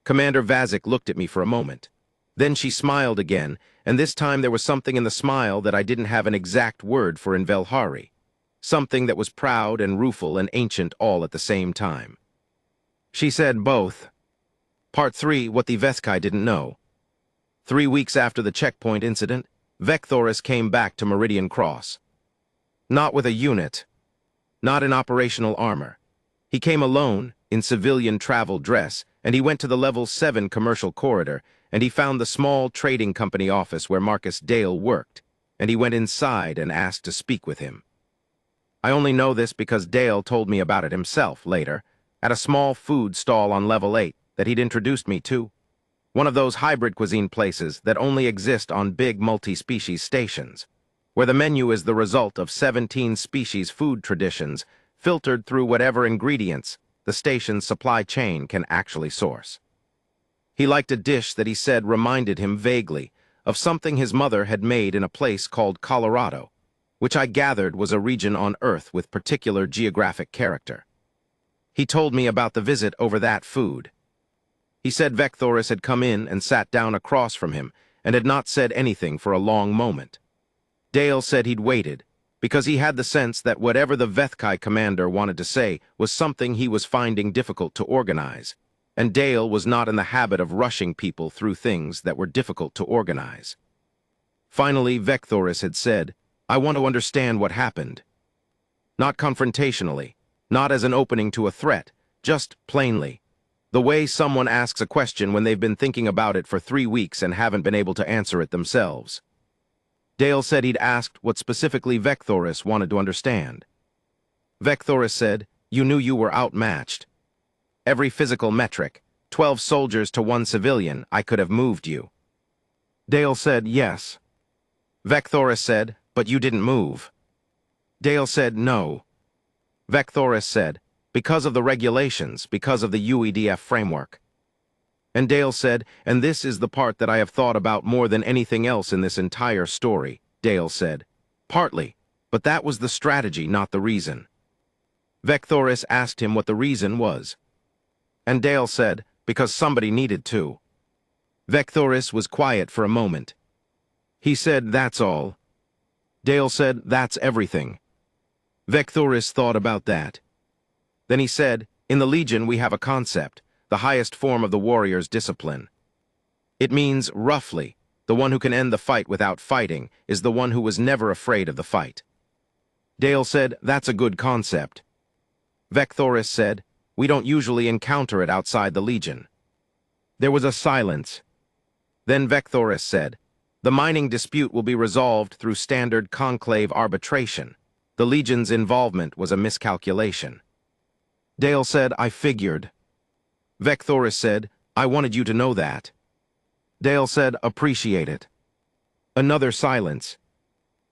A: Commander Vazik looked at me for a moment. Then she smiled again, and this time there was something in the smile that I didn't have an exact word for in Velhari. Something that was proud and rueful and ancient all at the same time. She said both. Part 3, what the Vethkai didn't know. 3 weeks after the checkpoint incident, Vecthoris came back to Meridian Cross. Not with a unit. Not in operational armor. He came alone, in civilian travel dress, and he went to the Level 7 commercial corridor, and he found the small trading company office where Marcus Dale worked, and he went inside and asked to speak with him. I only know this because Dale told me about it himself later, at a small food stall on Level 8 that he'd introduced me to. One of those hybrid cuisine places that only exist on big multi-species stations, where the menu is the result of 17 species food traditions filtered through whatever ingredients the station's supply chain can actually source. He liked a dish that he said reminded him vaguely of something his mother had made in a place called Colorado, which I gathered was a region on Earth with particular geographic character. He told me about the visit over that food. He said Vecthoris had come in and sat down across from him and had not said anything for a long moment. Dale said he'd waited, because he had the sense that whatever the Vethkai commander wanted to say was something he was finding difficult to organize, and Dale was not in the habit of rushing people through things that were difficult to organize. Finally, Vecthoris had said, I want to understand what happened. Not confrontationally, not as an opening to a threat, just plainly. The way someone asks a question when they've been thinking about it for 3 weeks and haven't been able to answer it themselves. Dale said he'd asked what specifically Vecthoris wanted to understand. Vecthoris said, you knew you were outmatched. Every physical metric, 12 soldiers to 1 civilian, I could have moved you. Dale said, yes. Vecthoris said, but you didn't move. Dale said, no. Vecthoris said, because of the regulations, because of the UEDF framework. And Dale said, and this is the part that I have thought about more than anything else in this entire story, Dale said. Partly, but that was the strategy, not the reason. Vecthoris asked him what the reason was. And Dale said, because somebody needed to. Vecthoris was quiet for a moment. He said, that's all. Dale said, that's everything. Vecthoris thought about that. Then he said, in the Legion we have a concept, the highest form of the warrior's discipline. It means, roughly, the one who can end the fight without fighting is the one who was never afraid of the fight. Dale said, that's a good concept. Vecthoris said, we don't usually encounter it outside the Legion. There was a silence. Then Vecthoris said, the mining dispute will be resolved through standard conclave arbitration. The Legion's involvement was a miscalculation. Dale said, I figured. Vecthoris said, I wanted you to know that. Dale said, appreciate it. Another silence.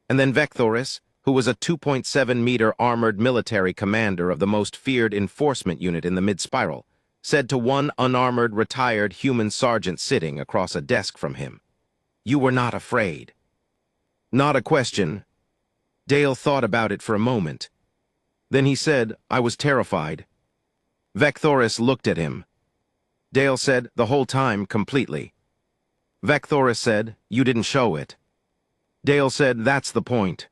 A: And then Vecthoris, who was a 2.7-meter armored military commander of the most feared enforcement unit in the mid-spiral, said to one unarmored retired human sergeant sitting across a desk from him, you were not afraid. Not a question. Dale thought about it for a moment. Then he said, I was terrified. Vecthoris looked at him. Dale said, the whole time, completely. Vecthoris said, you didn't show it. Dale said, that's the point.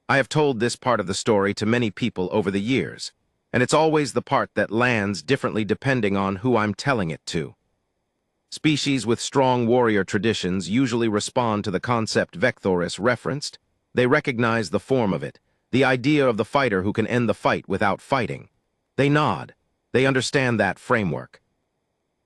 A: I have told this part of the story to many people over the years, and it's always the part that lands differently depending on who I'm telling it to. Species with strong warrior traditions usually respond to the concept Vecthoris referenced. They recognize the form of it, the idea of the fighter who can end the fight without fighting. They nod. They understand that framework.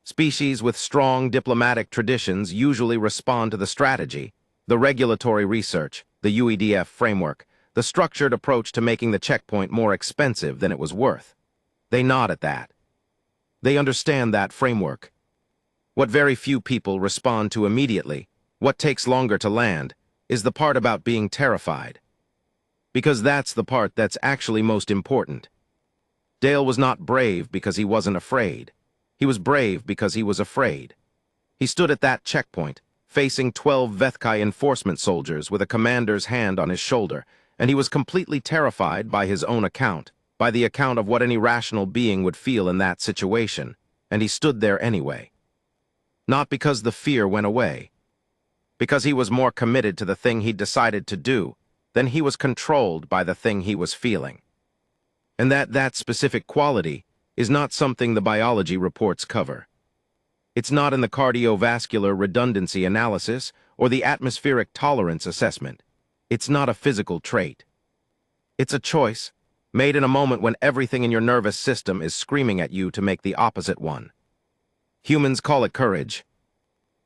A: Species with strong diplomatic traditions usually respond to the strategy, the regulatory research, the UEDF framework, the structured approach to making the checkpoint more expensive than it was worth. They nod at that. They understand that framework. What very few people respond to immediately, what takes longer to land, is the part about being terrified. Because that's the part that's actually most important. Dale was not brave because he wasn't afraid. He was brave because he was afraid. He stood at that checkpoint, facing 12 Vethkai enforcement soldiers with a commander's hand on his shoulder, and he was completely terrified by his own account, by the account of what any rational being would feel in that situation, and he stood there anyway. Not because the fear went away, because he was more committed to the thing he'd decided to do than he was controlled by the thing he was feeling. And that specific quality is not something the biology reports cover. It's not in the cardiovascular redundancy analysis or the atmospheric tolerance assessment. It's not a physical trait. It's a choice, made in a moment when everything in your nervous system is screaming at you to make the opposite one. Humans call it courage.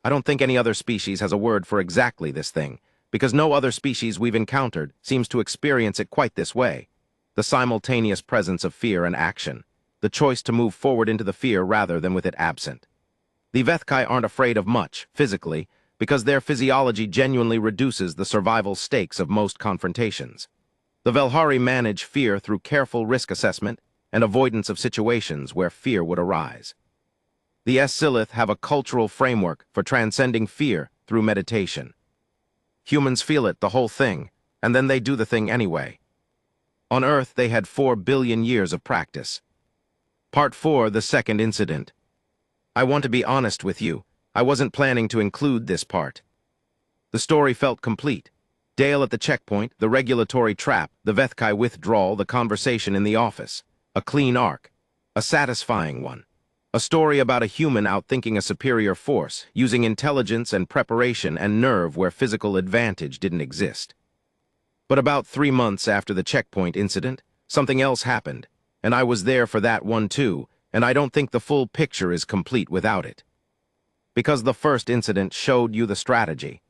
A: I don't think any other species has a word for exactly this thing, because no other species we've encountered seems to experience it quite this way. The simultaneous presence of fear and action, the choice to move forward into the fear rather than with it absent. The Vethkai aren't afraid of much, physically, because their physiology genuinely reduces the survival stakes of most confrontations. The Velhari manage fear through careful risk assessment and avoidance of situations where fear would arise. The Silith have a cultural framework for transcending fear through meditation. Humans feel it, the whole thing, and then they do the thing anyway. On Earth, they had 4 billion years of practice. Part 4, the second incident. I want to be honest with you. I wasn't planning to include this part. The story felt complete. Dale at the checkpoint, the regulatory trap, the Vethkai withdrawal, the conversation in the office. A clean arc. A satisfying one. A story about a human outthinking a superior force, using intelligence and preparation and nerve where physical advantage didn't exist. But about 3 months after the checkpoint incident, something else happened, and I was there for that one too, and I don't think the full picture is complete without it. Because the first incident showed you the strategy.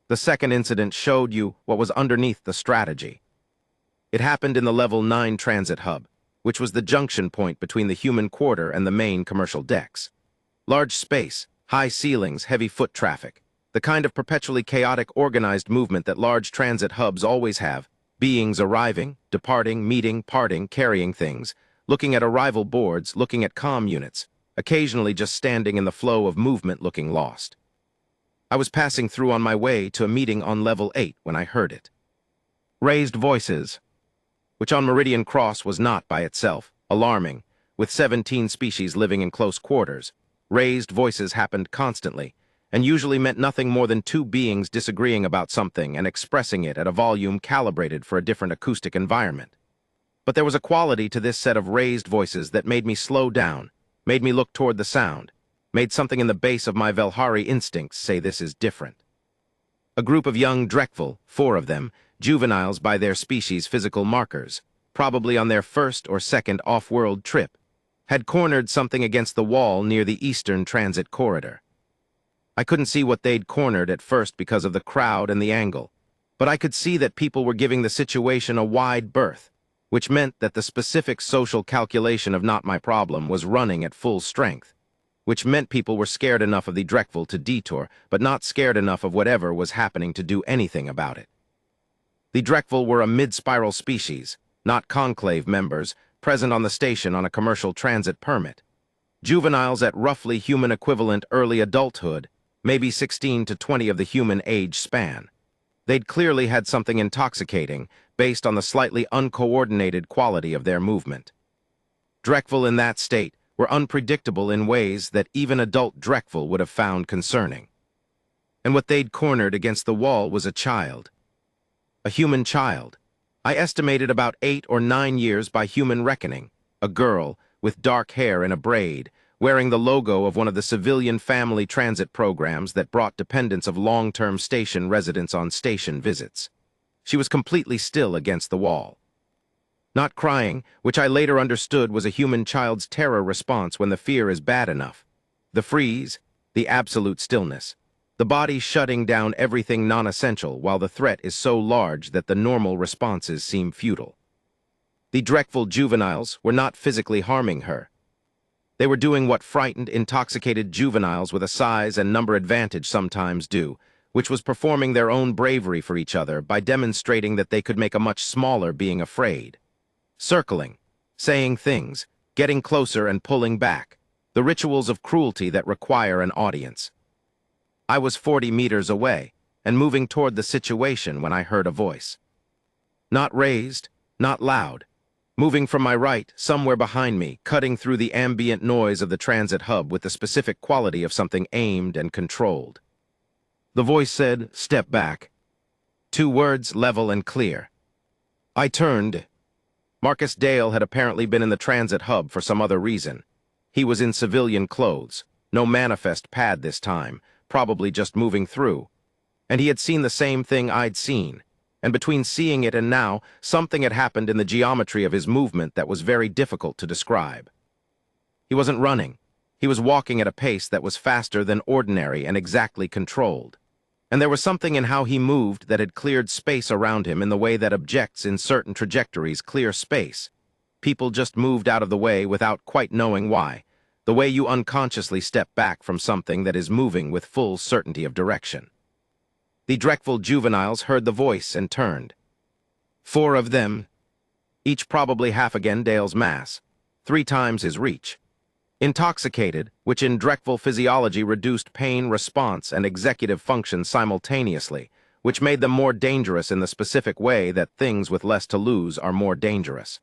A: The second incident showed you what was underneath the strategy. It happened in the Level 9 transit hub, which was the junction point between the human quarter and the main commercial decks. Large space, high ceilings, heavy foot traffic, the kind of perpetually chaotic organized movement that large transit hubs always have, beings arriving, departing, meeting, parting, carrying things, looking at arrival boards, looking at comm units, occasionally just standing in the flow of movement looking lost. I was passing through on my way to a meeting on Level 8 when I heard it. Raised voices, which on Meridian Cross was not by itself alarming, with 17 species living in close quarters. Raised voices happened constantly, and usually meant nothing more than 2 beings disagreeing about something and expressing it at a volume calibrated for a different acoustic environment. But there was a quality to this set of raised voices that made me slow down, made me look toward the sound, made something in the base of my Velhari instincts say this is different. A group of young Drekful, 4 of them, juveniles by their species' physical markers, probably on their first or second off-world trip, had cornered something against the wall near the eastern transit corridor. I couldn't see what they'd cornered at first because of the crowd and the angle, but I could see that people were giving the situation a wide berth, which meant that the specific social calculation of not my problem was running at full strength, which meant people were scared enough of the Drekful to detour, but not scared enough of whatever was happening to do anything about it. The Drekful were a mid-spiral species, not conclave members, present on the station on a commercial transit permit. Juveniles at roughly human-equivalent early adulthood, maybe 16 to 20 of the human age span. They'd clearly had something intoxicating, based on the slightly uncoordinated quality of their movement. Drekful in that state were unpredictable in ways that even adult Drekful would have found concerning. And what they'd cornered against the wall was a child. A human child. I estimated about 8 or 9 years by human reckoning. A girl, with dark hair in a braid, wearing the logo of one of the civilian family transit programs that brought dependents of long-term station residents on station visits. She was completely still against the wall. Not crying, which I later understood was a human child's terror response when the fear is bad enough. The freeze, the absolute stillness. The body shutting down everything non-essential while the threat is so large that the normal responses seem futile. The Drekful juveniles were not physically harming her. They were doing what frightened, intoxicated juveniles with a size and number advantage sometimes do, which was performing their own bravery for each other by demonstrating that they could make a much smaller being afraid. Circling, saying things, getting closer and pulling back, the rituals of cruelty that require an audience. I was 40 meters away and moving toward the situation when I heard a voice. Not raised, not loud. Moving from my right, somewhere behind me, cutting through the ambient noise of the transit hub with the specific quality of something aimed and controlled. The voice said, "Step back." 2 words, level and clear. I turned. Marcus Dale had apparently been in the transit hub for some other reason. He was in civilian clothes, no manifest pad this time, probably just moving through. And he had seen the same thing I'd seen. And between seeing it and now, something had happened in the geometry of his movement that was very difficult to describe. He wasn't running. He was walking at a pace that was faster than ordinary and exactly controlled. And there was something in how he moved that had cleared space around him in the way that objects in certain trajectories clear space. People just moved out of the way without quite knowing why, the way you unconsciously step back from something that is moving with full certainty of direction. The Deathworlder juveniles heard the voice and turned. 4 of them, each probably half again Dale's mass, 3 times his reach. Intoxicated, which in Deathworlder physiology reduced pain response and executive function simultaneously, which made them more dangerous in the specific way that things with less to lose are more dangerous.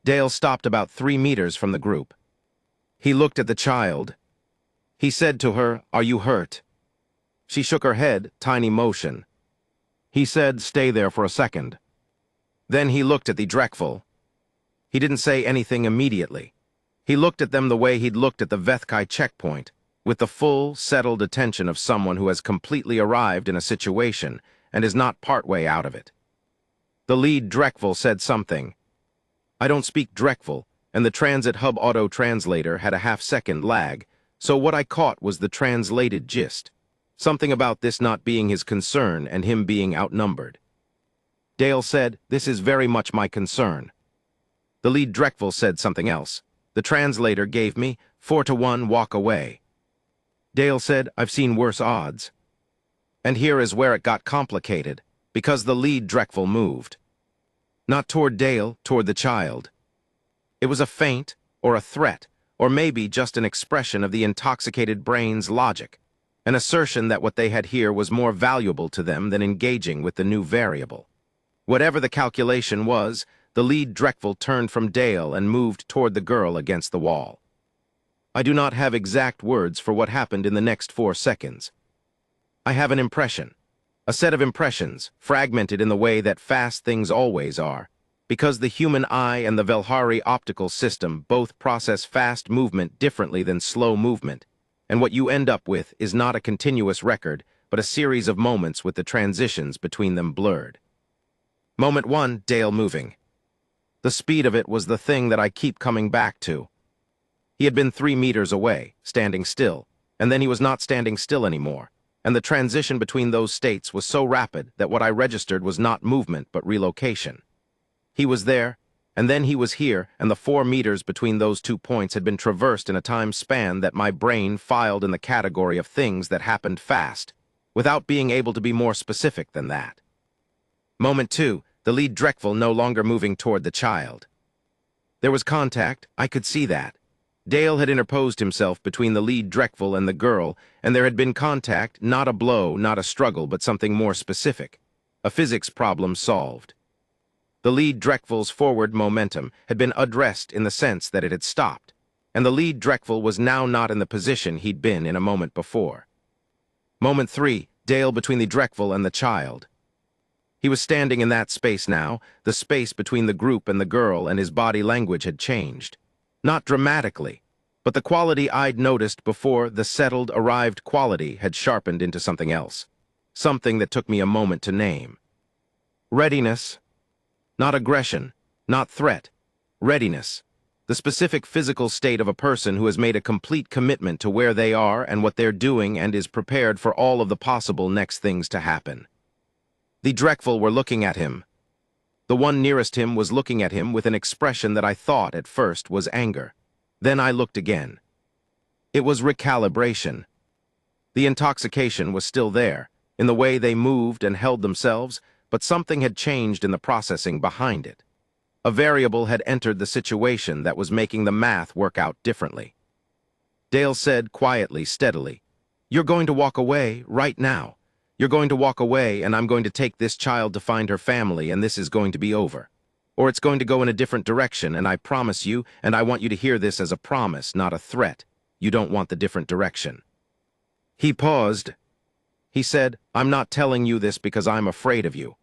A: Dale stopped about 3 meters from the group. He looked at the child. He said to her, "Are you hurt?" She shook her head, tiny motion. He said, "Stay there for a second." Then he looked at the Deathworlder. He didn't say anything immediately. He looked at them the way he'd looked at the Vethkai checkpoint, with the full, settled attention of someone who has completely arrived in a situation and is not partway out of it. The lead Deathworlder said something. I don't speak Deathworlder, and the transit hub auto-translator had a half-second lag, so what I caught was the translated gist. Something about this not being his concern and him being outnumbered. Dale said, "This is very much my concern." The lead Deathworlder said something else. The translator gave me 4-1 walk away. Dale said, "I've seen worse odds." And here is where it got complicated, because the lead Deathworlder moved. Not toward Dale, toward the child. It was a feint, or a threat, or maybe just an expression of the intoxicated brain's logic. An assertion that what they had here was more valuable to them than engaging with the new variable. Whatever the calculation was, the lead Deathworlder turned from Dale and moved toward the girl against the wall. I do not have exact words for what happened in the next 4 seconds. I have an impression, a set of impressions, fragmented in the way that fast things always are, because the human eye and the Velhari optical system both process fast movement differently than slow movement. And what you end up with is not a continuous record, but a series of moments with the transitions between them blurred. Moment 1, Dale moving. The speed of it was the thing that I keep coming back to. He had been 3 meters away, standing still, and then he was not standing still anymore, and the transition between those states was so rapid that what I registered was not movement but relocation. He was there, and then he was here, and the 4 meters between those 2 points had been traversed in a time span that my brain filed in the category of things that happened fast, without being able to be more specific than that. Moment 2, the lead Deathworlder no longer moving toward the child. There was contact, I could see that. Dale had interposed himself between the lead Deathworlder and the girl, and there had been contact, not a blow, not a struggle, but something more specific. A physics problem solved. The lead Deathworlder's forward momentum had been addressed in the sense that it had stopped, and the lead Deathworlder was now not in the position he'd been in a moment before. Moment 3, Dale between the Deathworlder and the child. He was standing in that space now, the space between the group and the girl, and his body language had changed. Not dramatically, but the quality I'd noticed before, the settled, arrived quality, had sharpened into something else. Something that took me a moment to name. Readiness. Not aggression, not threat. Readiness. The specific physical state of a person who has made a complete commitment to where they are and what they're doing and is prepared for all of the possible next things to happen. The Deathworlder were looking at him. The one nearest him was looking at him with an expression that I thought at first was anger. Then I looked again. It was recalibration. The intoxication was still there, in the way they moved and held themselves, but something had changed in the processing behind it. A variable had entered the situation that was making the math work out differently. Dale said quietly, steadily, You're going to walk away right now. You're going to walk away, and I'm going to take this child to find her family, and this is going to be over. Or it's going to go in a different direction, and I promise you, and I want you to hear this as a promise, not a threat. You don't want the different direction." He paused. He said, "I'm not telling you this because I'm afraid of you.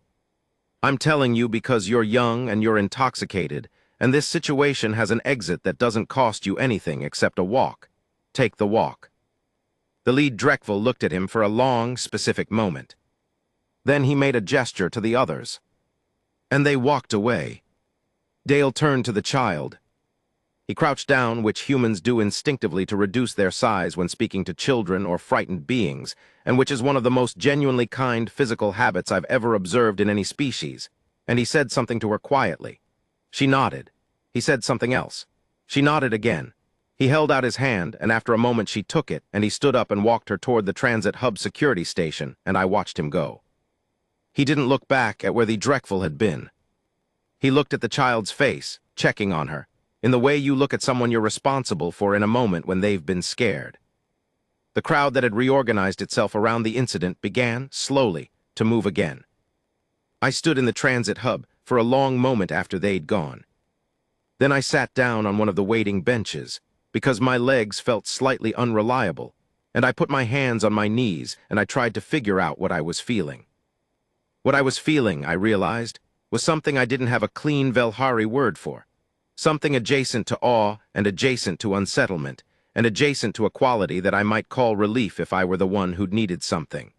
A: I'm telling you because you're young and you're intoxicated, and this situation has an exit that doesn't cost you anything except a walk. Take the walk." The lead Dreckville looked at him for a long, specific moment. Then he made a gesture to the others. And they walked away. Dale turned to the child. He crouched down, which humans do instinctively to reduce their size when speaking to children or frightened beings, and which is one of the most genuinely kind physical habits I've ever observed in any species, and he said something to her quietly. She nodded. He said something else. She nodded again. He held out his hand, and after a moment she took it, and he stood up and walked her toward the transit hub security station, and I watched him go. He didn't look back at where the Dreckville had been. He looked at the child's face, checking on her, in the way you look at someone you're responsible for in a moment when they've been scared. The crowd that had reorganized itself around the incident began, slowly, to move again. I stood in the transit hub for a long moment after they'd gone. Then I sat down on one of the waiting benches, because my legs felt slightly unreliable, and I put my hands on my knees and I tried to figure out what I was feeling. What I was feeling, I realized, was something I didn't have a clean Velhari word for. Something adjacent to awe and adjacent to unsettlement, and adjacent to a quality that I might call relief if I were the one who'd needed something.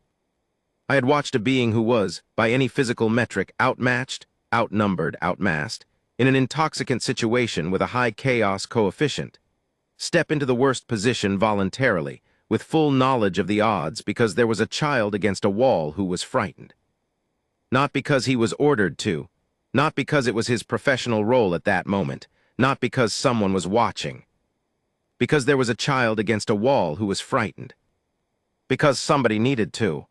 A: I had watched a being who was, by any physical metric, outmatched, outnumbered, outmassed, in an intoxicant situation with a high chaos coefficient, step into the worst position voluntarily, with full knowledge of the odds because there was a child against a wall who was frightened. Not because he was ordered to, not because it was his professional role at that moment, not because someone was watching. Because there was a child against a wall who was frightened. Because somebody needed to.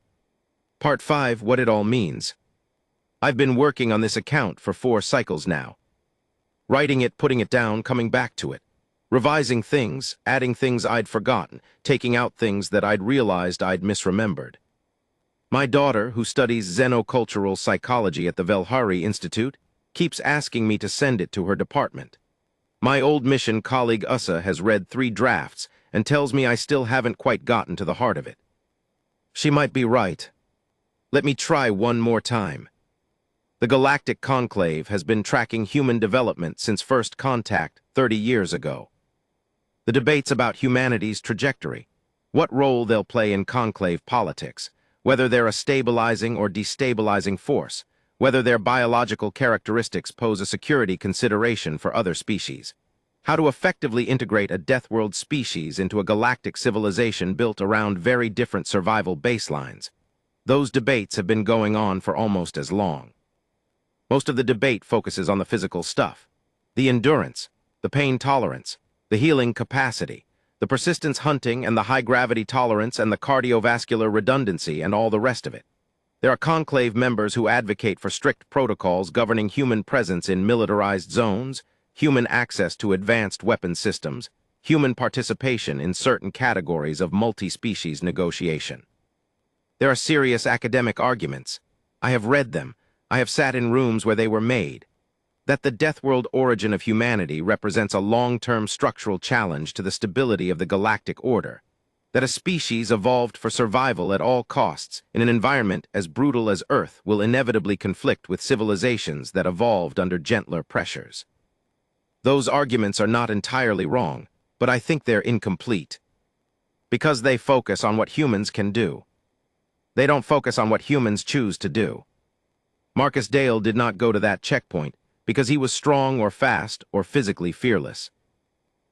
A: Part 5, what it all means. I've been working on this account for 4 cycles now. Writing it, putting it down, coming back to it. Revising things, adding things I'd forgotten, taking out things that I'd realized I'd misremembered. My daughter, who studies xenocultural psychology at the Velhari Institute, keeps asking me to send it to her department. My old mission colleague Ussa has read 3 drafts and tells me I still haven't quite gotten to the heart of it. She might be right. Let me try one more time. The Galactic Conclave has been tracking human development since first contact 30 years ago. The debates about humanity's trajectory, what role they'll play in conclave politics, whether they're a stabilizing or destabilizing force, whether their biological characteristics pose a security consideration for other species, how to effectively integrate a Deathworld species into a galactic civilization built around very different survival baselines. Those debates have been going on for almost as long. Most of the debate focuses on the physical stuff, the endurance, the pain tolerance, the healing capacity, the persistence hunting and the high-gravity tolerance and the cardiovascular redundancy and all the rest of it. There are conclave members who advocate for strict protocols governing human presence in militarized zones, human access to advanced weapon systems, human participation in certain categories of multi-species negotiation. There are serious academic arguments. I have read them. I have sat in rooms where they were made. That the Deathworld origin of humanity represents a long-term structural challenge to the stability of the galactic order. That a species evolved for survival at all costs in an environment as brutal as Earth will inevitably conflict with civilizations that evolved under gentler pressures. Those arguments are not entirely wrong, but I think they're incomplete. Because they focus on what humans can do. They don't focus on what humans choose to do. Marcus Dale did not go to that checkpoint because he was strong or fast or physically fearless.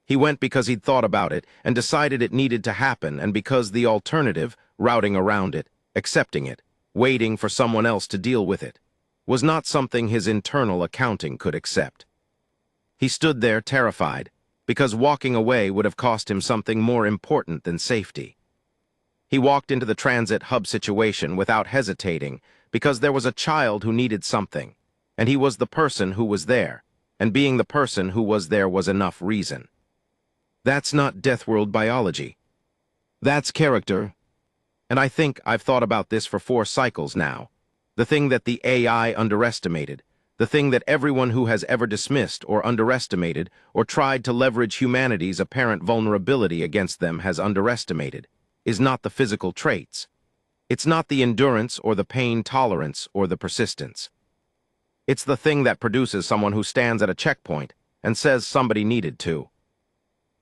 A: He went because he'd thought about it and decided it needed to happen, and because the alternative, routing around it, accepting it, waiting for someone else to deal with it, was not something his internal accounting could accept. He stood there terrified, because walking away would have cost him something more important than safety. He walked into the transit hub situation without hesitating, because there was a child who needed something, and he was the person who was there, and being the person who was there was enough reason. That's not Deathworld biology. That's character, And I think I've thought about this for 4 cycles now. The thing that the AI underestimated, the thing that everyone who has ever dismissed or underestimated or tried to leverage humanity's apparent vulnerability against them has underestimated, is not the physical traits. It's not the endurance or the pain tolerance or the persistence. It's the thing that produces someone who stands at a checkpoint and says somebody needed to.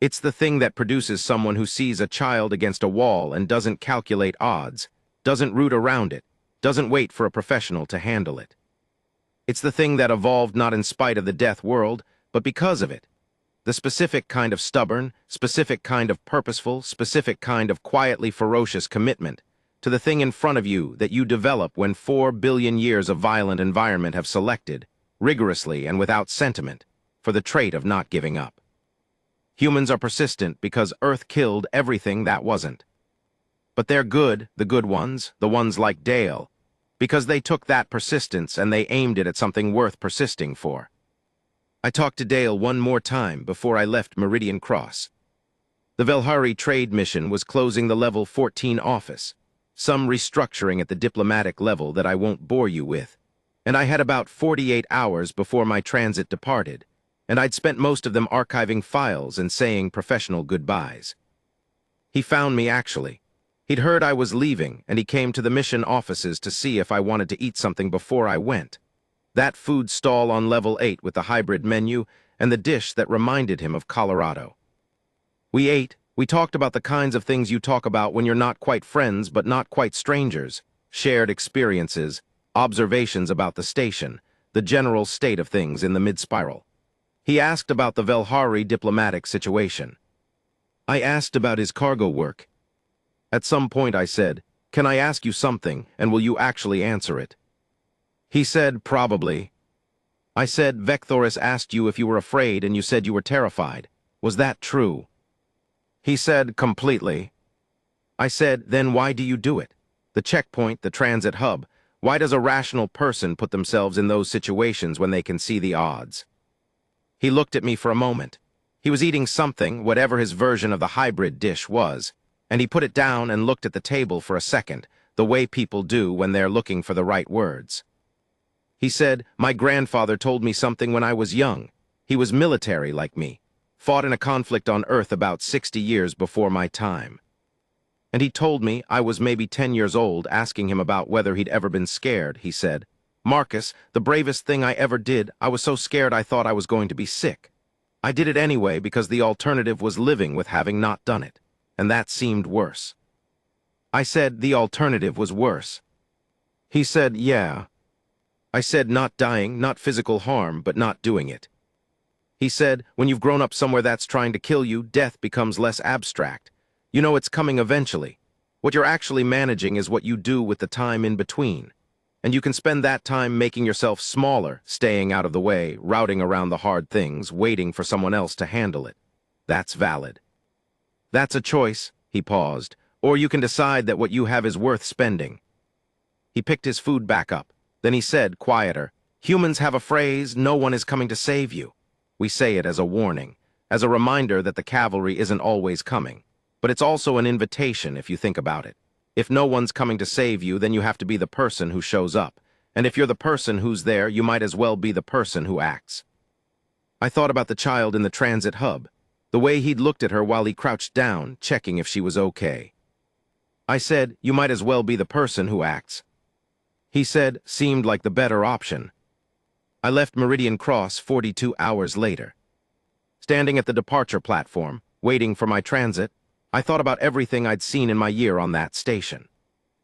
A: It's the thing that produces someone who sees a child against a wall and doesn't calculate odds, doesn't root around it, doesn't wait for a professional to handle it. It's the thing that evolved not in spite of the death world, but because of it. The specific kind of stubborn, specific kind of purposeful, specific kind of quietly ferocious commitment to the thing in front of you that you develop when 4 billion years of violent environment have selected, rigorously and without sentiment, for the trait of not giving up. Humans are persistent because Earth killed everything that wasn't. But they're good, the good ones, the ones like Dale, because they took that persistence and they aimed it at something worth persisting for. I talked to Dale one more time before I left Meridian Cross. The Velhari trade mission was closing the Level 14 office, some restructuring at the diplomatic level that I won't bore you with, and I had about 48 hours before my transit departed, and I'd spent most of them archiving files and saying professional goodbyes. He found me, actually. He'd heard I was leaving, and he came to the mission offices to see if I wanted to eat something before I went. That food stall on Level 8 with the hybrid menu and the dish that reminded him of Colorado. We ate. We talked about the kinds of things you talk about when you're not quite friends but not quite strangers, shared experiences, observations about the station, the general state of things in the mid-spiral. He asked about the Velhari diplomatic situation. I asked about his cargo work. At some point I said, "Can I ask you something, and will you actually answer it?" He said, "Probably." I said, "Vecthoris asked you if you were afraid and you said you were terrified. Was that true?" He said, "Completely." I said, "Then why do you do it? The checkpoint, the transit hub, why does a rational person put themselves in those situations when they can see the odds?" He looked at me for a moment. He was eating something, whatever his version of the hybrid dish was, and he put it down and looked at the table for a second, the way people do when they're looking for the right words. He said, "My grandfather told me something when I was young. He was military like me, fought in a conflict on Earth about 60 years before my time. And he told me I was maybe 10 years old, asking him about whether he'd ever been scared. He said, 'Marcus, the bravest thing I ever did, I was so scared I thought I was going to be sick. I did it anyway because the alternative was living with having not done it, and that seemed worse.' I said the alternative was worse. He said, 'Yeah.' I said not dying, not physical harm, but not doing it. He said, 'When you've grown up somewhere that's trying to kill you, death becomes less abstract. You know it's coming eventually. What you're actually managing is what you do with the time in between. And you can spend that time making yourself smaller, staying out of the way, routing around the hard things, waiting for someone else to handle it. That's valid. That's a choice,' he paused, 'or you can decide that what you have is worth spending.' He picked his food back up. Then he said, quieter, 'Humans have a phrase, no one is coming to save you. We say it as a warning, as a reminder that the cavalry isn't always coming. But it's also an invitation if you think about it. If no one's coming to save you, then you have to be the person who shows up. And if you're the person who's there, you might as well be the person who acts.' I thought about the child in the transit hub, the way he'd looked at her while he crouched down, checking if she was okay. I said, 'You might as well be the person who acts.' He said, 'Seemed like the better option.' I left Meridian Cross 42 hours later. Standing at the departure platform, waiting for my transit, I thought about everything I'd seen in my year on that station.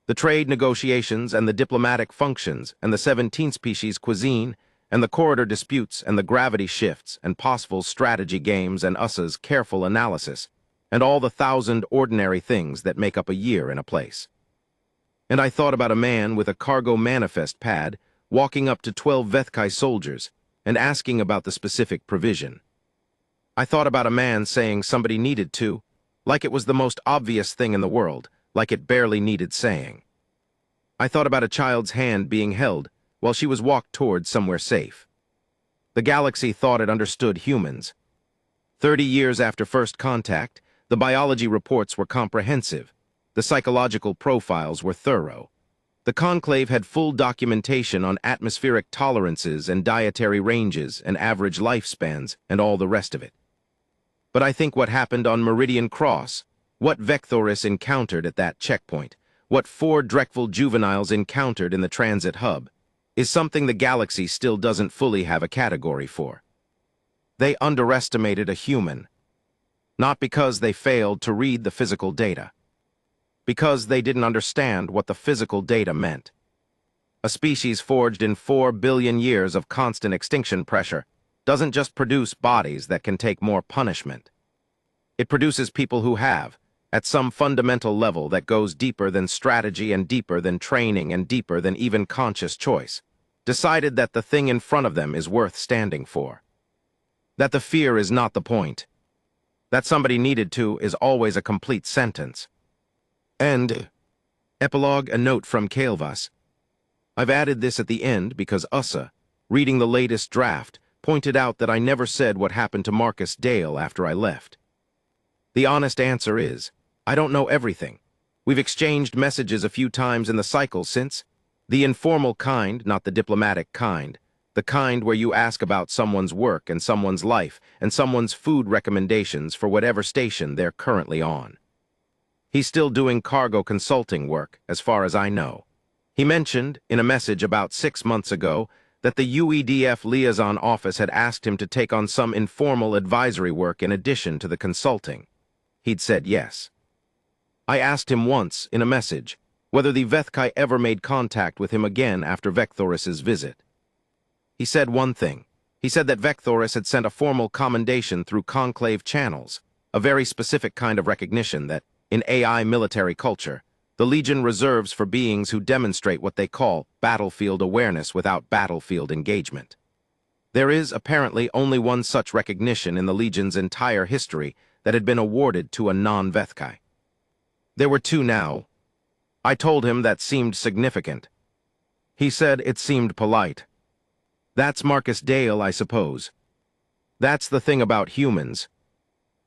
A: The trade negotiations and the diplomatic functions and the 17th species cuisine and the corridor disputes and the gravity shifts and possible strategy games and USA's careful analysis and all the 1,000 ordinary things that make up a year in a place. And I thought about a man with a cargo manifest pad walking up to 12 Vethkai soldiers and asking about the specific provision. I thought about a man saying somebody needed to, like it was the most obvious thing in the world, like it barely needed saying. I thought about a child's hand being held while she was walked towards somewhere safe. The galaxy thought it understood humans. 30 years after first contact, the biology reports were comprehensive. The psychological profiles were thorough. The conclave had full documentation on atmospheric tolerances and dietary ranges and average lifespans and all the rest of it. But I think what happened on Meridian Cross, what Vecthoris encountered at that checkpoint, what 4 Dreckful juveniles encountered in the transit hub, is something the galaxy still doesn't fully have a category for. They underestimated a human, not because they failed to read the physical data, because they didn't understand what the physical data meant. A species forged in 4 billion years of constant extinction pressure doesn't just produce bodies that can take more punishment. It produces people who have, at some fundamental level that goes deeper than strategy and deeper than training and deeper than even conscious choice, decided that the thing in front of them is worth standing for. That the fear is not the point. That somebody needed to is always a complete sentence. And, epilogue, a note from Kael'vas. I've added this at the end because Ussa, reading the latest draft, pointed out that I never said what happened to Marcus Dale after I left. The honest answer is, I don't know everything. We've exchanged messages a few times in the cycle since. The informal kind, not the diplomatic kind. The kind where you ask about someone's work and someone's life and someone's food recommendations for whatever station they're currently on. He's still doing cargo consulting work, as far as I know. He mentioned, in a message about 6 months ago, that the UEDF liaison office had asked him to take on some informal advisory work in addition to the consulting. He'd said yes. I asked him once, in a message, whether the Vethkai ever made contact with him again after Vecthoris's visit. He said one thing. He said that Vecthoris had sent a formal commendation through conclave channels, a very specific kind of recognition that, in AI military culture, the Legion reserves for beings who demonstrate what they call battlefield awareness without battlefield engagement. There is, apparently, only one such recognition in the Legion's entire history that had been awarded to a non-Vethkai. There were 2 now. I told him that seemed significant. He said it seemed polite. That's Marcus Dale, I suppose. That's the thing about humans.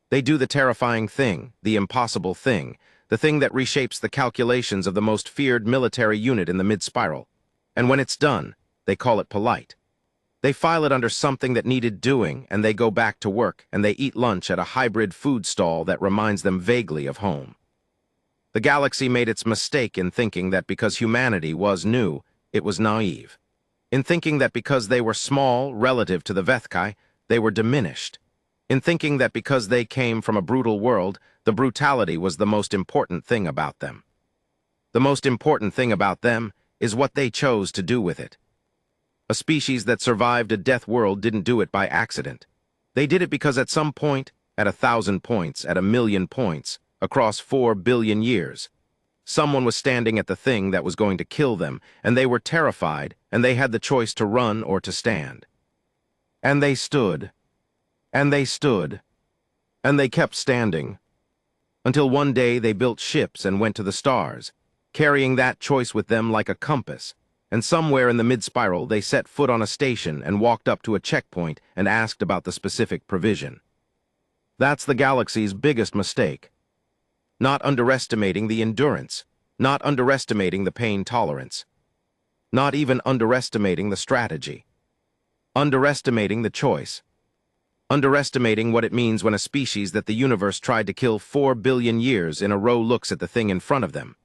A: They do the terrifying thing, the impossible thing, the thing that reshapes the calculations of the most feared military unit in the mid-spiral. And when it's done, they call it polite. They file it under something that needed doing, and they go back to work, and they eat lunch at a hybrid food stall that reminds them vaguely of home. The galaxy made its mistake in thinking that because humanity was new, it was naive. In thinking that because they were small relative to the Vethkai, they were diminished. In thinking that because they came from a brutal world, the brutality was the most important thing about them. The most important thing about them is what they chose to do with it. A species that survived a death world didn't do it by accident. They did it because at some point, at 1,000 points, at 1,000,000 points, across 4 billion years, someone was standing at the thing that was going to kill them, and they were terrified, and they had the choice to run or to stand. And they stood. And they stood. And they kept standing. Until one day they built ships and went to the stars, carrying that choice with them like a compass, and somewhere in the mid-spiral they set foot on a station and walked up to a checkpoint and asked about the specific provision. That's the galaxy's biggest mistake. Not underestimating the endurance, not underestimating the pain tolerance, not even underestimating the strategy, underestimating the choice, underestimating what it means when a species that the universe tried to kill 4 billion years in a row looks at the thing in front of them,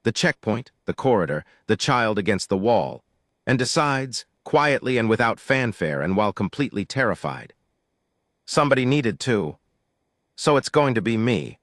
A: the checkpoint, the corridor, the child against the wall, and decides, quietly and without fanfare and while completely terrified, somebody needed to, so it's going to be me.